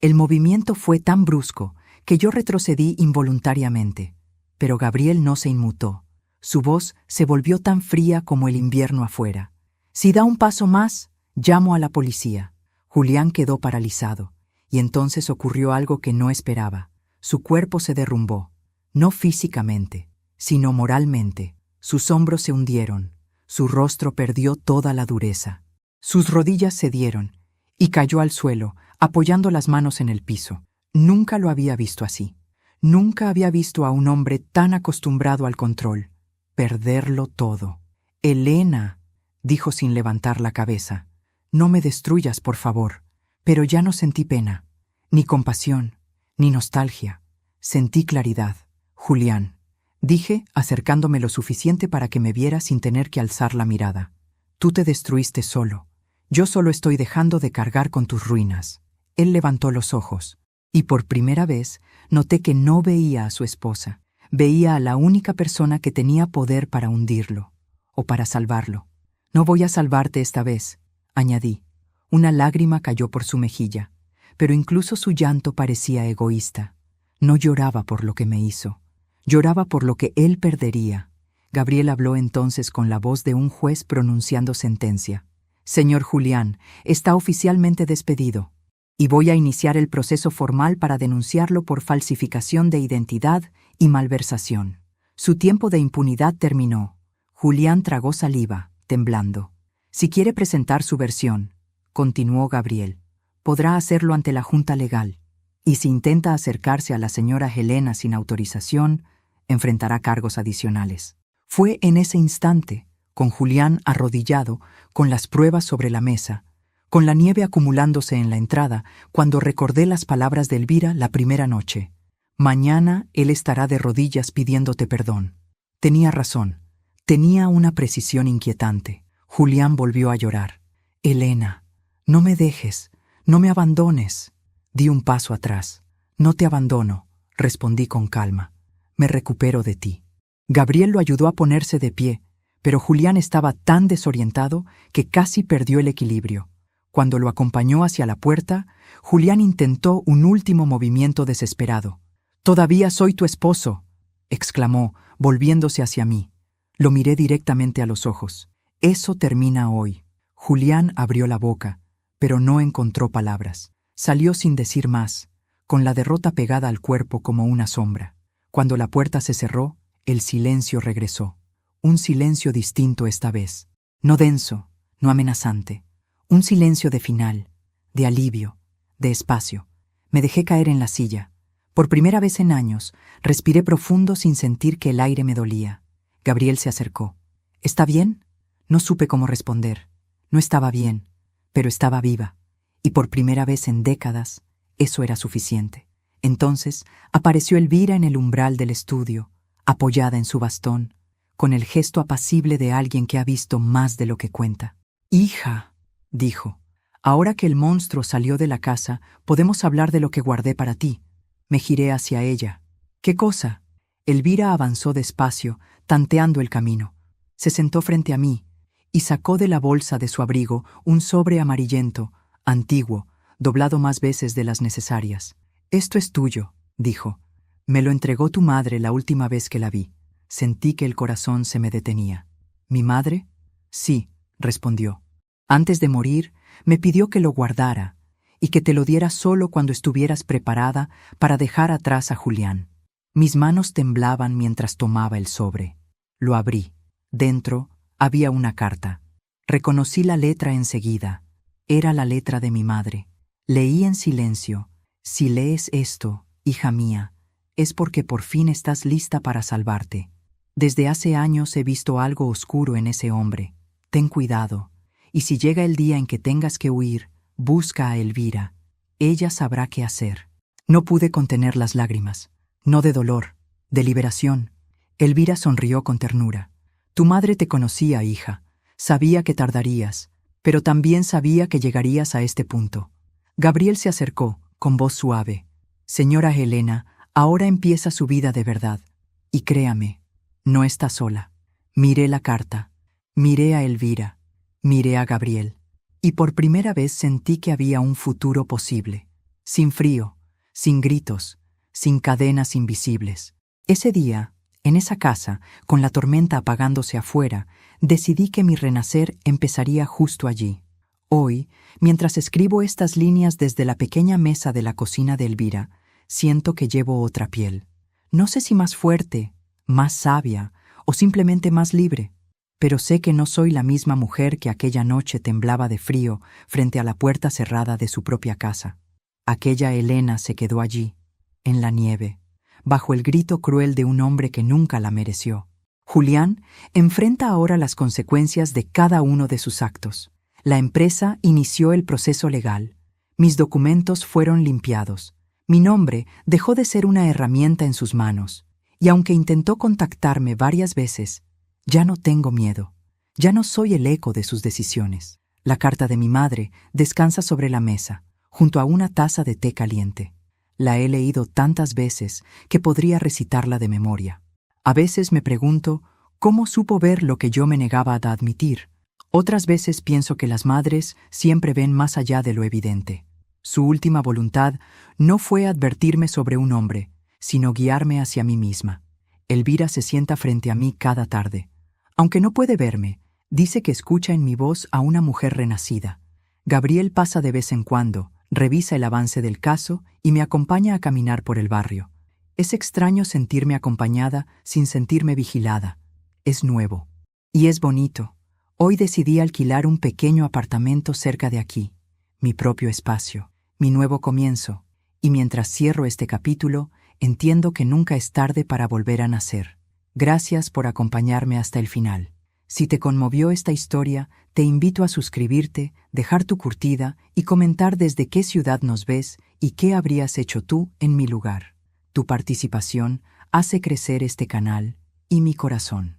El movimiento fue tan brusco que yo retrocedí involuntariamente, pero Gabriel no se inmutó. Su voz se volvió tan fría como el invierno afuera. Si da un paso más, llamo a la policía. Julián quedó paralizado, y entonces ocurrió algo que no esperaba. Su cuerpo se derrumbó, no físicamente, sino moralmente. Sus hombros se hundieron, su rostro perdió toda la dureza. Sus rodillas cedieron, y cayó al suelo, apoyando las manos en el piso. Nunca lo había visto así. Nunca había visto a un hombre tan acostumbrado al control. Perderlo todo. «Elena», dijo sin levantar la cabeza, «no me destruyas, por favor». Pero ya no sentí pena, ni compasión, ni nostalgia. Sentí claridad. «Julián», dije, acercándome lo suficiente para que me viera sin tener que alzar la mirada. «Tú te destruiste solo. Yo solo estoy dejando de cargar con tus ruinas». Él levantó los ojos, y por primera vez noté que no veía a su esposa. Veía a la única persona que tenía poder para hundirlo, o para salvarlo. «No voy a salvarte esta vez», añadí. Una lágrima cayó por su mejilla, pero incluso su llanto parecía egoísta. No lloraba por lo que me hizo, lloraba por lo que él perdería. Gabriel habló entonces con la voz de un juez pronunciando sentencia. «Señor Julián, está oficialmente despedido, y voy a iniciar el proceso formal para denunciarlo por falsificación de identidad y malversación». Su tiempo de impunidad terminó. Julián tragó saliva, temblando. «Si quiere presentar su versión», continuó Gabriel, «podrá hacerlo ante la Junta Legal, y si intenta acercarse a la señora Helena sin autorización, enfrentará cargos adicionales». Fue en ese instante, con Julián arrodillado, con las pruebas sobre la mesa, con la nieve acumulándose en la entrada, cuando recordé las palabras de Elvira la primera noche. «Mañana él estará de rodillas pidiéndote perdón». Tenía razón. Tenía una precisión inquietante. Julián volvió a llorar. «Elena, no me dejes, no me abandones». Di un paso atrás. «No te abandono», respondí con calma. «Me recupero de ti». Gabriel lo ayudó a ponerse de pie, pero Julián estaba tan desorientado que casi perdió el equilibrio. Cuando lo acompañó hacia la puerta, Julián intentó un último movimiento desesperado. «Todavía soy tu esposo», exclamó, volviéndose hacia mí. Lo miré directamente a los ojos. «Eso termina hoy». Julián abrió la boca, pero no encontró palabras. Salió sin decir más, con la derrota pegada al cuerpo como una sombra. Cuando la puerta se cerró, el silencio regresó. Un silencio distinto esta vez. No denso, no amenazante. Un silencio de final, de alivio, de espacio. Me dejé caer en la silla. Por primera vez en años, respiré profundo sin sentir que el aire me dolía. Gabriel se acercó. «¿Está bien?». No supe cómo responder. No estaba bien, pero estaba viva. Y por primera vez en décadas, eso era suficiente. Entonces apareció Elvira en el umbral del estudio, apoyada en su bastón, con el gesto apacible de alguien que ha visto más de lo que cuenta. «Hija», dijo, «ahora que el monstruo salió de la casa, podemos hablar de lo que guardé para ti». Me giré hacia ella. «¿Qué cosa?». Elvira avanzó despacio, tanteando el camino. Se sentó frente a mí y sacó de la bolsa de su abrigo un sobre amarillento, antiguo, doblado más veces de las necesarias. «Esto es tuyo», dijo. «Me lo entregó tu madre la última vez que la vi». Sentí que el corazón se me detenía. «¿Mi madre?». «Sí», respondió. «Antes de morir, me pidió que lo guardara y que te lo diera solo cuando estuvieras preparada para dejar atrás a Julián». Mis manos temblaban mientras tomaba el sobre. Lo abrí. Dentro había una carta. Reconocí la letra enseguida. Era la letra de mi madre. Leí en silencio. «Si lees esto, hija mía, es porque por fin estás lista para salvarte. Desde hace años he visto algo oscuro en ese hombre. Ten cuidado, y si llega el día en que tengas que huir, busca a Elvira. Ella sabrá qué hacer». No pude contener las lágrimas. No de dolor, de liberación. Elvira sonrió con ternura. «Tu madre te conocía, hija. Sabía que tardarías, pero también sabía que llegarías a este punto». Gabriel se acercó, con voz suave. «Señora Helena, ahora empieza su vida de verdad. Y créame, no está sola». Miré la carta, miré a Elvira, miré a Gabriel, y por primera vez sentí que había un futuro posible. sin frío, sin gritos, sin cadenas invisibles. Ese día, en esa casa, con la tormenta apagándose afuera, decidí que mi renacer empezaría justo allí. Hoy, mientras escribo estas líneas desde la pequeña mesa de la cocina de Elvira, siento que llevo otra piel. No sé si más fuerte, más sabia o simplemente más libre, pero sé que no soy la misma mujer que aquella noche temblaba de frío frente a la puerta cerrada de su propia casa. Aquella Elena se quedó allí, en la nieve, bajo el grito cruel de un hombre que nunca la mereció. Julián enfrenta ahora las consecuencias de cada uno de sus actos. La empresa inició el proceso legal. Mis documentos fueron limpiados. Mi nombre dejó de ser una herramienta en sus manos. Y aunque intentó contactarme varias veces, ya no tengo miedo. Ya no soy el eco de sus decisiones. La carta de mi madre descansa sobre la mesa, junto a una taza de té caliente. La he leído tantas veces que podría recitarla de memoria. A veces me pregunto cómo supo ver lo que yo me negaba a admitir. Otras veces pienso que las madres siempre ven más allá de lo evidente. Su última voluntad no fue advertirme sobre un hombre, sino guiarme hacia mí misma. Elvira se sienta frente a mí cada tarde. Aunque no puede verme, dice que escucha en mi voz a una mujer renacida. Gabriel pasa de vez en cuando, revisa el avance del caso y me acompaña a caminar por el barrio. Es extraño sentirme acompañada sin sentirme vigilada. Es nuevo. Y es bonito. Hoy decidí alquilar un pequeño apartamento cerca de aquí, mi propio espacio, mi nuevo comienzo, y mientras cierro este capítulo, entiendo que nunca es tarde para volver a nacer. Gracias por acompañarme hasta el final. Si te conmovió esta historia, te invito a suscribirte, dejar tu curtida y comentar desde qué ciudad nos ves y qué habrías hecho tú en mi lugar. Tu participación hace crecer este canal y mi corazón.